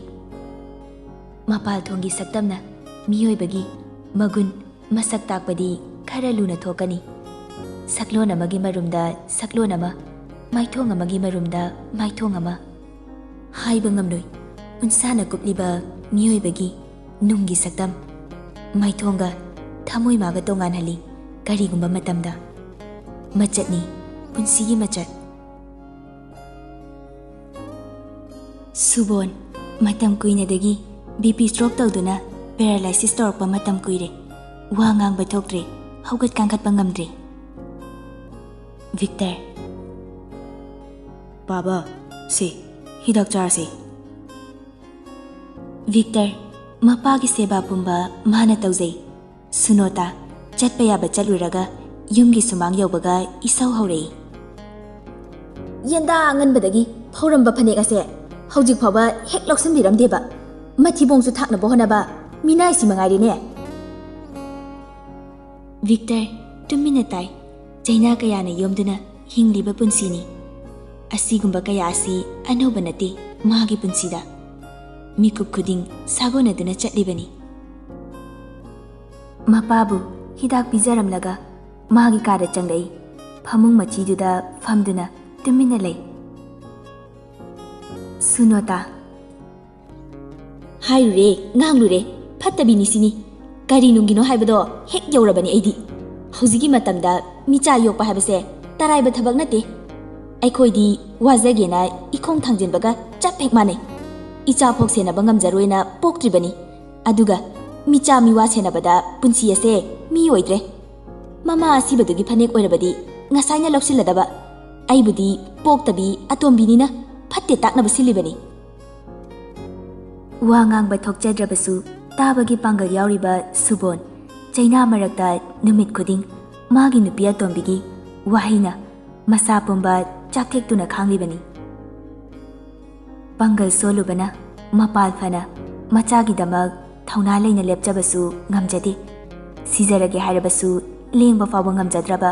ꯃꯄꯥꯜꯊꯣꯡꯒꯤ ꯁꯛꯇꯝꯅ ꯃꯤꯑꯣꯏꯕꯒꯤ ꯃꯒꯨꯟ ꯃꯁꯛ ꯇꯥꯛꯄꯗꯤ ꯈꯔ ꯂꯨꯅ ꯊꯣꯛꯀꯅꯤ ꯁꯛꯂꯣꯟ ꯑꯃꯒꯤ ꯃꯔꯨꯝꯗ ꯁꯛꯂꯣꯟ ꯑꯃ ꯃꯥꯏꯊꯣꯡ ꯑꯃꯒꯤ ꯃꯔꯨꯝꯗ ꯃꯥꯏꯊꯣꯡ ꯑꯃ ꯍꯥꯏꯕ ꯉꯝꯂꯣꯏ ꯎꯟꯁꯥꯅ ꯀꯨꯞꯂꯤꯕ ꯃꯤꯑꯣꯏꯕꯒꯤ ꯅꯨꯡꯒꯤ ꯁꯛꯇꯝ ꯃꯥꯏꯊꯣꯡꯒ ꯊꯃꯣꯏꯃꯥꯒ ꯇꯣꯉꯥꯟꯍꯜꯂꯤ ꯀꯔꯤꯒꯨꯝꯕ ꯃꯇꯝꯗ ꯃꯆꯠꯅꯤ ꯄꯨꯟꯁꯤꯒꯤ ꯃꯆꯠ ꯁꯨꯕꯣꯟ ꯃꯇꯝ ꯀꯨꯏꯅꯗꯒꯤ ꯕꯤꯄꯤ ꯁ꯭ꯇ꯭ꯔꯣꯛ ꯇꯧꯗꯨꯅ ꯄꯦꯔꯥꯂꯥꯏꯁꯤꯁ ꯇꯧꯔꯛꯄ ꯃꯇꯝ ꯀꯨꯏꯔꯦ ꯋꯥ ꯉꯥꯡꯕ ꯊꯣꯛꯇ꯭ꯔꯦ ꯍꯧꯒꯠ ꯀꯥꯡꯈꯠꯄ ꯉꯝꯗ꯭ꯔꯦ ꯚꯤꯛꯇꯔ ꯕꯥꯕꯥ ꯁꯦ ꯍꯤꯗꯥꯛ ꯆꯥꯔꯁꯦ ꯚꯤꯛꯇꯔ ꯃꯄꯥꯒꯤ ꯁꯦꯕꯥ ꯄꯨꯝꯕ ꯃꯥꯅ ꯇꯧꯖꯩ ꯁꯨꯅꯣꯇꯥ ꯆꯠꯄ ꯌꯥꯕ ꯆꯠꯂꯨꯔꯒ ꯌꯨꯝꯒꯤ ꯁꯨꯃꯥꯡ ꯌꯧꯕꯒ ꯏꯁꯧ ꯍꯧꯔꯛꯏ ꯌꯦꯟꯗꯥ ꯑꯉꯟꯕꯗꯒꯤ ꯐꯧꯔꯝꯕ ꯐꯅꯦꯛ ꯑꯁꯦ ꯍꯧꯖꯤꯛ ꯐꯥꯎꯕ ꯍꯦꯛ ꯂꯧꯁꯤꯟꯕꯤꯔꯝꯗꯦꯕ ꯃꯊꯤꯕꯣꯡꯁꯨ ꯊꯥꯛꯅꯕ ꯍꯣꯠꯅꯕ ꯃꯤꯅꯥꯏꯁꯤ ꯃꯉꯥꯏꯔꯦꯅꯦ ꯚꯤꯛꯇꯔ ꯇꯨꯃꯤꯟꯅ ꯇꯥꯏ ꯆꯩꯅꯥ ꯀꯌꯥꯅ ꯌꯣꯝꯗꯨꯅ ꯍꯤꯡꯂꯤꯕ ꯄꯨꯟꯁꯤꯅꯤ ꯑꯁꯤꯒꯨꯝꯕ ꯀꯌా ꯑꯁꯤ ꯑꯅꯧꯕ ꯅꯠꯇꯦ ꯃꯥꯒꯤ ꯄꯨꯟꯁꯤꯗ ꯃꯤꯀꯨꯞ ꯈꯨꯗꯤꯡ ꯁꯥꯒꯣꯟꯅꯗꯨꯅ ꯆꯠꯂꯤꯕꯅꯤ ꯃꯄꯥꯕꯨ ꯍꯤꯗꯥꯛ ꯄꯤꯖꯔꯝꯂꯒ ꯃꯥꯒꯤ ꯀꯥꯗ ꯆꯪꯂꯛꯏ ꯐꯃꯨꯡ ꯃꯆꯤꯗꯨꯗ ꯐꯝꯗꯨꯅ ꯇꯨꯃꯤꯟꯅ ꯂꯩ ꯁꯨꯅꯣꯇꯥ ꯍꯥꯏꯔꯨꯔꯦ ꯉꯥꯡꯂꯨꯔꯦ ꯐꯠꯇꯕꯤꯅꯤ ꯁꯤꯅꯤ ꯀꯔꯤ ꯅꯨꯡꯒꯤꯅꯣ ꯍꯥꯏꯕꯗꯣ ꯍꯦꯛ ꯌꯧꯔꯕꯅꯤ ꯑꯩꯗꯤ ꯍꯧꯖꯤꯛꯀꯤ ꯃꯇꯝꯗ ꯃꯤꯆꯥ ꯌꯣꯛꯄ ꯍꯥꯏꯕꯁꯦ ꯇꯔꯥꯏꯕ ꯊꯕꯛ ꯅꯠꯇꯦ ꯑꯩꯈꯣꯏꯗꯤ ꯋꯥꯖꯒꯦꯅ ꯏꯈꯣꯡ ꯊꯥꯡꯖꯤꯟꯕꯒ ꯆꯞ ꯍꯦꯛ ꯃꯥꯟꯅꯩ ꯏꯆꯥꯐꯣꯛ ꯁꯦꯟꯅꯕ ꯉꯝꯖꯔꯣꯏꯅ ꯄꯣꯛꯇ꯭ꯔꯤꯕꯅꯤ ꯑꯗꯨꯒ ꯃꯤꯆꯥ ꯃꯤꯋꯥ ꯁꯦꯟꯅꯕꯗ ꯄꯨꯟꯁꯤ ꯑꯁꯦ ꯃꯤ ꯑꯣꯏꯗ꯭ꯔꯦ ꯃꯃꯥ ꯑꯁꯤꯕꯗꯨꯒꯤ ꯐꯅꯦꯛ ꯑꯣꯏꯔꯕꯗꯤ ꯉꯁꯥꯏꯅ ꯂꯧꯁꯤꯜꯂꯗꯕ ꯑꯩꯕꯨꯗꯤ ꯄꯣꯛꯇꯕꯤ ꯑꯇꯣꯝꯕꯤꯅꯤꯅ ꯐꯠꯇꯦ ꯇꯥꯛꯅꯕ ꯁꯤꯜꯂꯤꯕꯅꯤ ꯋꯥ ꯉꯥꯡꯕ ꯊꯣꯛꯆꯗ꯭ꯔꯕꯁꯨ ꯇꯥꯕꯒꯤ ꯄꯥꯡꯒꯜ ꯌꯥꯎꯔꯤꯕ ꯁꯨꯕꯣꯟ ꯆꯩꯅꯥ ꯃꯔꯛꯇ ꯅꯨꯃꯤꯠ ꯈꯨꯗꯤꯡ ꯃꯥꯒꯤ ꯅꯨꯄꯤ ꯑꯇꯣꯝꯕꯤꯒꯤ ꯋꯥꯍꯩꯅ ꯃꯁꯥ ꯄꯨꯝꯕ ꯆꯥꯛꯊꯦꯛꯇꯨꯅ ꯈꯥꯡꯂꯤꯕꯅꯤ ꯄꯥꯡꯒꯜ ꯁꯣꯜꯂꯨꯕꯅ ꯃꯄꯥꯜ ꯐꯅ ꯃꯆꯥꯒꯤꯗꯃꯛ ꯊꯧꯅꯥ ꯂꯩꯅ ꯂꯦꯞꯆꯕꯁꯨ ꯉꯝꯖꯗꯦ ꯁꯤꯖꯔꯒꯦ ꯍꯥꯏꯔꯕꯁꯨ ꯂꯦꯡꯕ ꯐꯥꯎꯕ ꯉꯝꯖꯗ꯭ꯔꯕ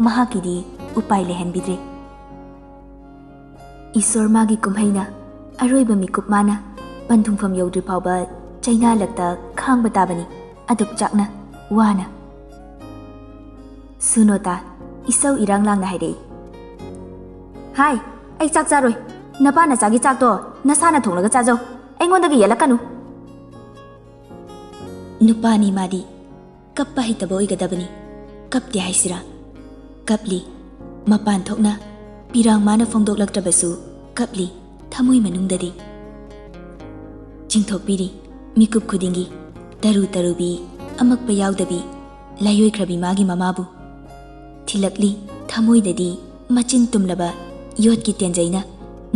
ꯃꯍꯥꯛꯀꯤꯗꯤ ꯎꯄꯥꯏ ꯂꯩꯍꯟꯕꯤꯗ꯭ꯔꯦ ꯏꯁꯣꯔ ꯃꯥꯒꯤ ꯀꯨꯝꯍꯩꯅ ꯑꯔꯣꯏꯕ ꯃꯤꯀꯨꯞ ꯃꯥꯅ ꯄꯟꯊꯨꯡꯐꯝ ꯌꯧꯗ꯭ꯔꯤ ꯐꯥꯎꯕ ꯆꯩꯅꯥꯂꯛꯇ ꯈꯥꯡꯕ ꯇꯥꯕꯅꯤ ꯑꯗꯨꯛ ꯆꯥꯛꯅ ꯋꯥꯅ ꯁꯨꯅꯣꯇꯥ ꯏꯁꯧ ꯏꯔꯥꯡ ꯂꯥꯡꯅ ꯍꯥꯏꯔꯛꯏ ꯍꯥꯏ ꯑꯩ ꯆꯥꯛ ꯆꯥꯔꯣꯏ ꯅꯄꯥ ꯅꯆꯥꯒꯤ ꯆꯥꯛꯇꯣ ꯅꯁꯥꯅ ꯊꯣꯡꯂꯒ ꯆꯥꯖꯧ ꯑꯩꯉꯣꯟꯗꯒꯤ ꯌꯦꯜꯂꯛꯀꯅꯨ ꯅꯨꯄꯥꯅꯤ ꯃꯥꯗꯤ ꯀꯞꯄ ꯍꯩꯇꯕ ꯑꯣꯏꯒꯗꯕꯅꯤ ꯀꯞꯇꯦ ꯍꯥꯏꯁꯤꯔꯥ ꯀꯞꯂꯤ ꯃꯄꯥꯟ ꯊꯣꯛꯅ ꯄꯤꯔꯥꯡ ꯃꯥꯅ ꯐꯣꯡꯗꯣꯛꯂꯛꯇ꯭ꯔꯕꯁꯨ ꯀꯞꯂꯤ ꯊꯃꯣꯏ ꯃꯅꯨꯡꯗꯗꯤ ꯆꯤꯡꯊꯣꯛꯄꯤꯔꯤ ꯃꯤꯀꯨꯞ ꯈꯨꯗꯤꯡꯒꯤ ꯇꯔꯨ ꯇꯔꯨꯕꯤ ꯑꯃꯛꯄ ꯌꯥꯎꯗꯕꯤ ꯂꯥꯏꯑꯣꯏꯈ꯭ꯔꯕꯤ ꯃꯥꯒꯤ ꯃꯃꯥꯕꯨ ꯊꯤꯜꯂꯛꯂꯤ ꯊꯃꯣꯏꯗꯗꯤ machin tumlaba yot ki tenjaina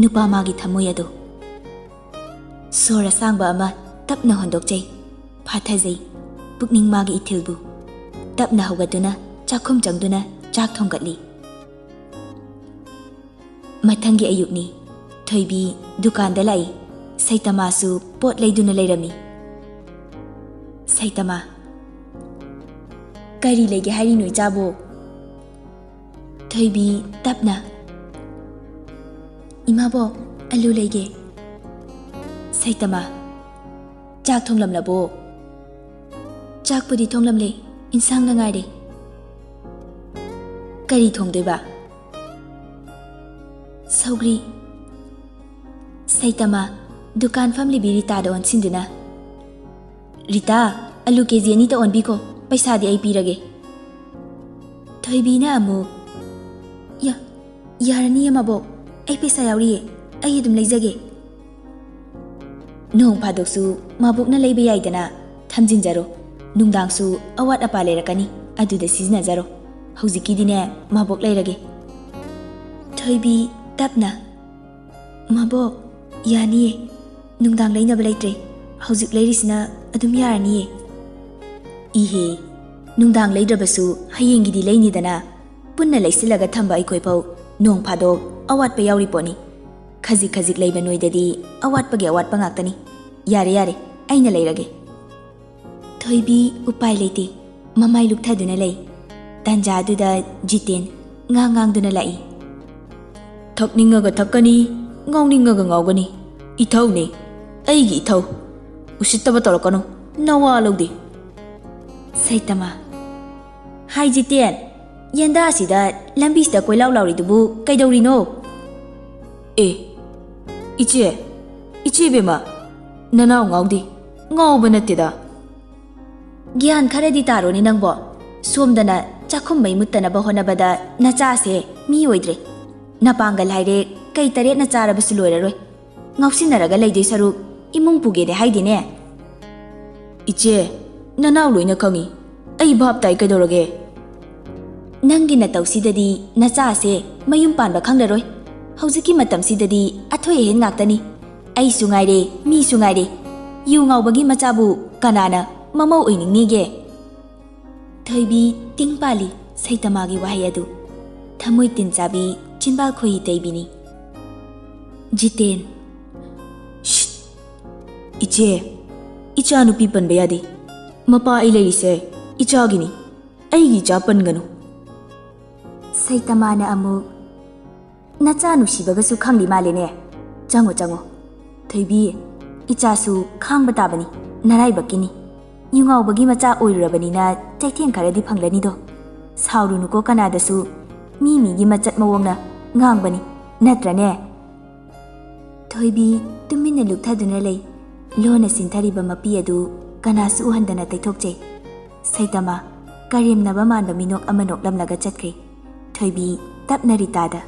nupa magi thamoi adu sora sangba ama tapna hondokjai phathajai pukning magi ithilbu tapna hogaduna chakhum changduna chak thonggatli mathangi ayukni thoibi dukan da lai saitama su pot leiduna leirami saitama kari lege hari noi jabo thoibi tapna imabo alu lege saitama chak thonglam labo chak pudi thonglam le insang na ngai de kari thongdoi ba saugri saitama dukan family bi Rita da on sinduna Rita alu keji ani ta on bi ko paisa di ai pirage thoibi na amu ya yarani amabo ai paisa yauri ai adum leijage nong phadoksu mabuk na leiba yaidana thamjin jaro nungdang su awat apa lerakani aduda sizna jaro hojiki dine mabok leirage thoibi tapna mabok yani nungdang leina belaitre hojik leirisina adum yarani ihe nungdang leidrabasu hayengi di leini dana punna leisilaga thamba aikoi pau nong phadok awat pa yauri poni khajik khajik leiba noidadi awat pa ge awat pa ngaktani yare yare aina leirage thoibi upai leiti mamai lukthaduna lei tanja duda jiten ngang duna lai thakningaga thakani ngawningaga ngawgani ithau ne aigi ithau usittaba torakano nawa logdi saitama hai jiten yanda sida lambi sida koilaw lawri dubu kaidawri no iche bema nanaw ngawdi ngawba natteda gyan kharadi taroni nangbo somdana chakhum mai muttanaba honabada nacha se mi oidre napangal haire kai tare na charabasu loiraroi ngawsinaraga leidoi saru imung puge de haidine iche nanaw loina khangi ai bhap tai kaidorage nangi na tausidadi nacha se mayum panba khanglaroi hojiki matam sidadi athoi hen ngaktani ai sungaire mi sungaire yu ngawbagi machabu kanana mamau oiningege thoibi tingpali saitamagi wahai adu thamoi tinchabi chinbal khoi teibini jiten icha nupi panba yadi mapa ai lerise icha gini aigi cha panganu saitamana amu nacha nusibaga su khangli malene chango thoibi icha su khangba tabani narai bakini yungaw bagi macha oirabani na chaitheng kharadi phanglani do saurunu ko kanada su mi gi machat mawongna ngangbani natrane thoibi tumina lukthaduna lei lona sinthari ba mapi adu kana su uhandana taithokje saitama karim naba manba minok amanok lamlaga chatkri thoibi tapna Ritada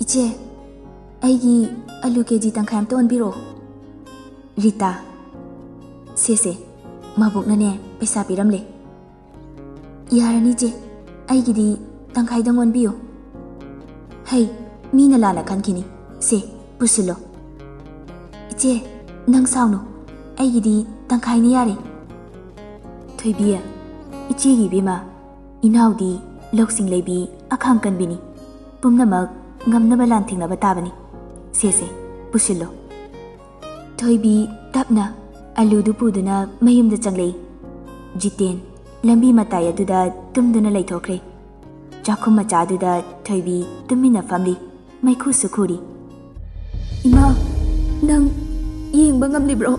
iche aigi alu keji tangkhayam ton biro Rita se mabuk nane paisa piramle yarani je aigidi tangkhai dangon biyo hey mina lana khankini se pusilo iche nang sauno aigidi tangkhai ni yare thoibiya iche gi bima inaudi loksing lebi akham kanbini pumnamak ngamnaba lan thingnaba tabani se pusilo thoibi tapna aludu puduna mayumda changlei jiten lambi matai aduda tumduna leithokre chakhum macha aduda thoibi tumina famli maikhu sukhuri ima nang yengba ngamlibro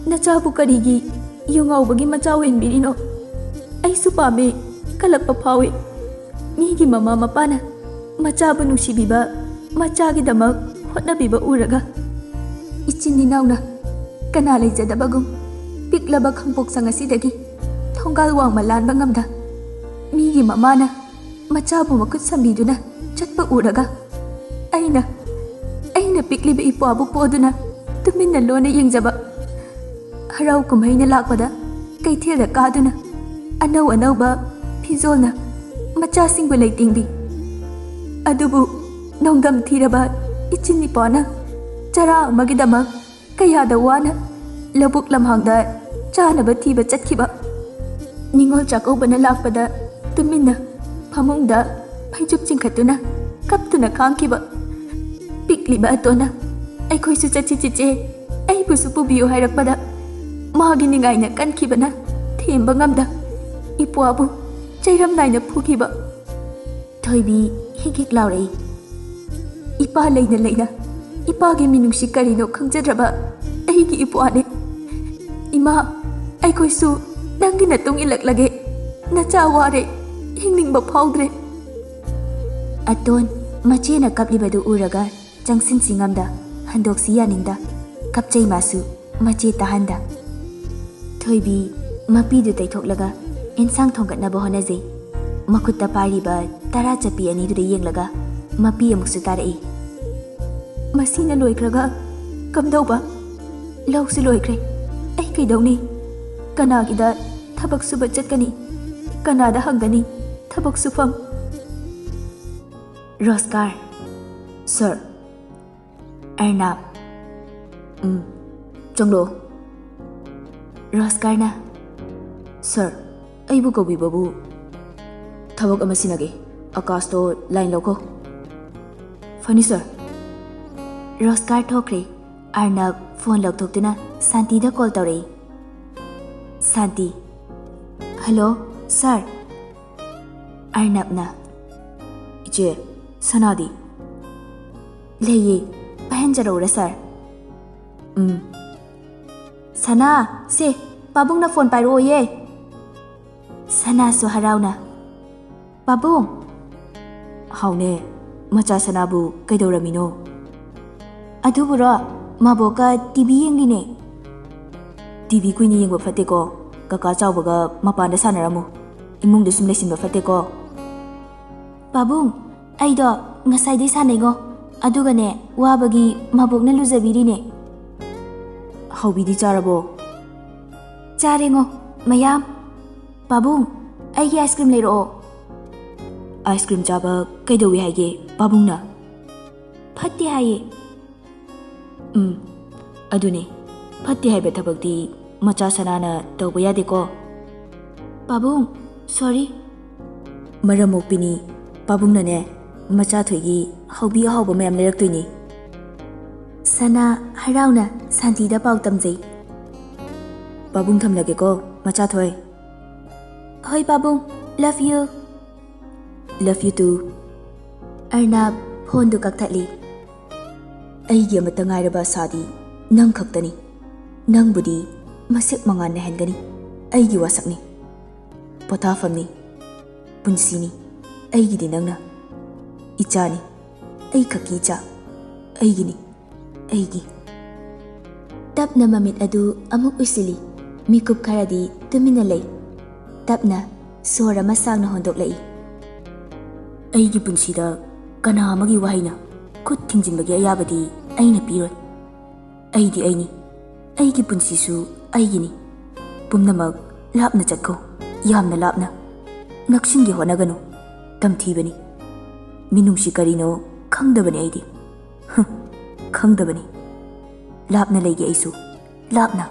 nacha bu karigi yungawbagi macha wenbirino ai su pame kalakpa phawe migi mama mapana macha bu nusibiba macha gi damak hotnabiba uraga ichini nauna kana leijadabagum piklaba khangpok sangasidagi thongal wang malan bangamda migi mamana macha bu makut sambiduna chatpa uraga aina pikliba ipo abu poduna tuminna lona yengjaba harau kumhaina lakpada kaithela kaduna anau ba phizolna macha singba leitingbi ꯑꯗꯨꯕꯨ ꯅꯣꯡꯗꯝ ꯊꯤꯔꯕ ꯏꯆꯤꯟ ꯏꯄꯥꯅ ꯆꯔꯥ ꯑꯃꯒꯤꯗꯃꯛ ꯀꯌꯥꯗ ꯋꯥꯅ ꯂꯧꯕꯨꯛ ꯂꯝꯍꯥꯡꯗ ꯆꯥꯅꯕ ꯊꯤꯕ ꯆꯠꯈꯤꯕ ꯅꯤꯡꯉꯣꯜ ꯆꯥꯛꯀꯧꯕꯅ ꯂꯥꯛꯄꯗ ꯇꯨꯃꯤꯟꯅ ꯐꯃꯨꯡꯗ ꯐꯩꯖꯨꯞ ꯆꯤꯡꯈꯠꯇꯨꯅ ꯀꯞꯇꯨꯅ ꯈꯥꯡꯈꯤꯕ ꯄꯤꯛꯂꯤꯕ ꯑꯇꯣꯟꯅ ꯑꯩꯈꯣꯏꯁꯨ ꯆꯠꯁꯤ ꯆꯤꯆꯦ ꯑꯩꯕꯨꯁꯨ ꯄꯨꯕꯤꯌꯨ ꯍꯥꯏꯔꯛꯄꯗ ꯃꯥꯒꯤ ꯅꯤꯡꯉꯥꯏꯅ ꯀꯟꯈꯤꯕꯅ ꯊꯦꯝꯕ ꯉꯝꯗ ꯏꯄ꯭ꯋꯥꯕꯨ ꯆꯩꯔꯝ ꯅꯥꯏꯅ ꯐꯨꯈꯤꯕ ꯊꯣꯏꯕꯤ ꯍꯤꯛ ꯍꯤꯛ ꯂꯥꯎꯔꯛꯏ ꯏꯄꯥ ꯂꯩꯅ ꯂꯩꯅ ꯏꯄꯥꯒꯤ ꯃꯤꯅꯨꯡꯁꯤ ꯀꯔꯤꯅꯣ ꯈꯪꯖꯗ꯭ꯔꯕ ꯑꯩꯒꯤ ꯏꯄ꯭ꯋꯥꯅꯦ ꯏꯃꯥ ꯑꯩꯈꯣꯏꯁꯨ ꯅꯪꯒꯤ ꯃꯇꯨꯡ ꯏꯜꯂꯛꯂꯒꯦ ꯅꯆꯥ ꯋꯥꯔꯦ ꯍꯤꯡꯅꯤꯡꯕ ꯐꯥꯎꯗ꯭ꯔꯦ ꯑꯇꯣꯟ ꯃꯆꯦꯅ ꯀꯞꯂꯤꯕꯗꯨ ꯎꯔꯒ ꯆꯪꯁꯤꯟꯁꯤ ꯉꯝꯗ ꯍꯟꯗꯣꯛꯁꯤ ꯌꯥꯅꯤꯡꯗ ꯀꯞꯆꯩ ꯃꯥꯁꯨ ꯃꯆꯦ ꯇꯥꯍꯟꯗ ꯊꯣꯏꯕꯤ ꯃꯄꯤꯗꯨ ꯇꯩꯊꯣꯛꯂꯒ ꯏꯟꯁꯥꯡ ꯊꯣꯡꯒꯠꯅꯕ ꯍꯣꯠꯅꯖꯩ ꯃꯈꯨꯠꯇ ꯄꯥꯏꯔꯤꯕ ꯇꯔꯥ ꯆꯠꯄꯤ ꯑꯅꯤꯗꯨꯗ ꯌꯦꯡꯂꯒ ꯃꯄꯤ ꯑꯃꯨꯛꯁꯨ ꯇꯥꯔꯛꯏ ꯃꯁꯤꯅ ꯂꯣꯏꯈ꯭ꯔꯒ ꯀꯝꯗꯧꯕ ꯂꯧꯁꯨ ꯂꯣꯏꯈ꯭ꯔꯦ ꯑꯩ ꯀꯩꯗꯧꯅꯤ ꯀꯅꯥꯒꯤꯗ ꯊꯕꯛ ꯁꯨꯕ ꯆꯠꯀꯅꯤ ꯀꯅꯥꯗ ꯍꯪꯒꯅꯤ ꯊꯕꯛ ꯁꯨꯐꯝ ꯔꯣꯁꯀꯥꯔ ꯁꯔ ꯑꯔꯅꯥꯞ ꯆꯪꯂꯣ ꯔꯣꯁꯀꯥꯔꯅ ꯁꯔ ꯑꯩꯕꯨ ꯀꯧꯕꯤꯕꯕꯨ ꯊꯕꯛ ꯑꯃ ꯁꯤꯟꯅꯒꯦ ꯑꯀꯥꯁꯇꯣ ꯂꯥꯏꯟ ꯂꯧꯈꯣ ꯐꯅꯤ ꯁꯔ ꯔꯣꯁꯀꯥꯔ ꯊꯣꯛꯈ꯭ꯔꯦ ꯑꯔꯅꯕ ꯐꯣꯟ ꯂꯧꯊꯣꯛꯇꯨꯅ ꯁꯥꯟꯇꯤꯗ ꯀꯣꯜ ꯇꯧꯔꯛꯏ ꯁꯥꯟꯇꯤ ꯍꯜꯂꯣ ꯁꯔ ꯑꯔꯅꯕꯅ ꯏꯆꯦ ꯁꯅꯥꯗꯤ ꯂꯩꯌꯦ ꯄꯥꯏꯍꯟꯖꯔꯧꯔ ꯁꯔ ꯁꯅꯥ ꯁꯦ ꯄꯥꯕꯨꯡꯅ ꯐꯣꯟ ꯄꯥꯏꯔꯛꯑꯣꯌꯦ ꯁꯅꯥꯁꯨ ꯍꯔꯥꯎꯅ ꯄꯥꯕꯨꯡ ꯍꯥꯎꯅꯦ ꯃꯆꯥ ꯁꯅꯥꯕꯨ ꯀꯩꯗꯧꯔꯝꯃꯤꯅꯣ ꯑꯗꯨꯕꯨꯔꯣ ꯃꯕꯣꯛꯀ ꯇꯤꯚꯤ ꯌꯦꯡꯂꯤꯅꯦ ꯇꯤꯚꯤ ꯀꯨꯏꯅ ꯌꯦꯡꯕ ꯐꯠꯇꯦꯀꯣ ꯀꯀꯥ ꯆꯥꯎꯕꯒ ꯃꯄꯥꯟꯗ ꯁꯥꯟꯅꯔꯝꯃꯨ ꯏꯃꯨꯡꯗ ꯁꯨꯝ ꯂꯩꯁꯤꯟꯕ ꯐꯠꯇꯦꯀꯣ ꯄꯥꯕꯨꯡ ꯑꯩꯗꯣ ꯉꯁꯥꯏꯗꯩ ꯁꯥꯟꯅꯩꯉꯣ ꯑꯗꯨꯒꯅꯦ ꯋꯥꯕꯒꯤ ꯃꯕꯣꯛꯅ ꯂꯨꯖꯕꯤꯔꯤꯅꯦ ꯍꯥꯎꯕꯤꯗꯤ ꯆꯥꯔꯕꯣ ꯆꯥꯔꯦꯉꯣ ꯃꯌꯥꯝ ꯄꯥꯕꯨꯡ ꯑꯩꯒꯤ ꯑꯥꯏꯁ ꯀ꯭ꯔꯤꯝ ꯂꯩꯔꯛꯑꯣ ꯑꯥꯏꯁ ꯀ꯭ꯔꯤꯝ ꯆꯥꯕ ꯀꯩꯗꯧꯏ ꯍꯥꯏꯒꯦ ꯄꯥꯕꯨꯡꯅ ꯐꯠꯇꯦ ꯍꯥꯏꯌꯦ ꯑꯗꯨꯅꯦ ꯐꯠꯇꯦ ꯍꯥꯏꯕ ꯊꯕꯛꯇꯤ ꯃꯆꯥ ꯁꯅꯥꯅ ꯇꯧꯕ ꯌꯥꯗꯦꯀꯣ ꯄꯥꯕꯨꯡ ꯁꯣꯔꯤ ꯃꯔꯝ ꯃꯣꯛꯄꯤꯅꯤ ꯄꯥꯕꯨꯡꯅꯅꯦ ꯃꯆꯥ ꯊꯣꯏꯒꯤ ꯍꯥꯎꯕꯤ ꯑꯍꯥꯎꯕ ꯃꯌꯥꯝ ꯂꯩꯔꯛꯇꯣꯏꯅꯤ ꯁꯅꯥ ꯍꯔꯥꯎꯅ ꯁꯥꯟꯇꯤꯗ ꯄꯥꯎ ꯇꯝꯖꯩ ꯄꯥꯕꯨꯡ ꯊꯝꯂꯒꯦꯀꯣ ꯃꯆꯥ ꯊꯣꯏ ꯍꯣꯏ ꯄꯥꯕꯨꯡ ꯂꯚ ꯌꯨ ꯂꯚ ꯌꯨ ꯇꯨ ꯑꯔꯅꯕ ꯐꯣꯟꯗꯨ ꯀꯛꯊꯠꯂꯤ ꯑꯩꯒꯤ ꯑꯃꯠꯇ ꯉꯥꯏꯔꯕ ꯑꯁꯥꯗꯤ ꯅꯪ ꯈꯛꯇꯅꯤ ꯅꯪꯕꯨꯗꯤ ꯃꯁꯛ ꯃꯉꯥꯜ ꯅꯥꯏꯍꯟꯒꯅꯤ ꯑꯩꯒꯤ ꯋꯥꯁꯛꯅꯤ ꯄꯣꯊꯥꯐꯝꯅꯤ ꯄꯨꯟꯁꯤꯅꯤ ꯑꯩꯒꯤꯗꯤ ꯅꯪꯅ ꯏꯆꯥꯅꯤ ꯑꯩ ꯈꯛꯀꯤ ꯏꯆꯥ ꯑꯩꯒꯤꯅꯤ ꯑꯩꯒꯤ ꯇꯞꯅ ꯃꯃꯤꯠ ꯑꯗꯨ ꯑꯃꯨꯛ ꯎꯏꯁꯤꯜꯂꯤ ꯃꯤꯀꯨꯞ ꯈꯔꯗꯤ ꯇꯨꯃꯤꯟꯅ ꯂꯩ ꯇꯞꯅ ꯁꯣꯔ ꯑꯃ ꯁꯥꯡꯅ ꯍꯣꯟꯗꯣꯛꯂꯛꯏ ꯑꯩꯒꯤ ꯄꯨꯟꯁꯤꯗ ꯀꯅꯥ ꯑꯃꯒꯤ ꯋꯥꯍꯩꯅ ꯈꯨꯠ ꯊꯤꯡꯖꯤꯟꯕꯒꯤ ꯑꯌꯥꯕꯗꯤ ꯑꯩꯅ ꯄꯤꯔꯣꯏ ꯑꯩꯗꯤ ꯑꯩꯅꯤ ꯑꯩꯒꯤ ꯄꯨꯟꯁꯤꯁꯨ ꯑꯩꯒꯤꯅꯤ ꯄꯨꯝꯅꯃꯛ ꯂꯥꯞꯅ ꯆꯠꯈꯣ ꯌꯥꯝꯅ ꯂꯥꯞꯅ ꯅꯛꯁꯤꯟꯒꯦ ꯍꯣꯠꯅꯒꯅꯨ ꯇꯝꯊꯤꯕꯅꯤ ꯃꯤꯅꯨꯡꯁꯤ ꯀꯔꯤꯅꯣ ꯈꯪꯗꯕꯅꯤ ꯑꯩꯗꯤ ꯈꯪꯗꯕꯅꯤ ꯂꯥꯞꯅ ꯂꯩꯒꯦ ꯑꯩꯁꯨ ꯂꯥꯞꯅ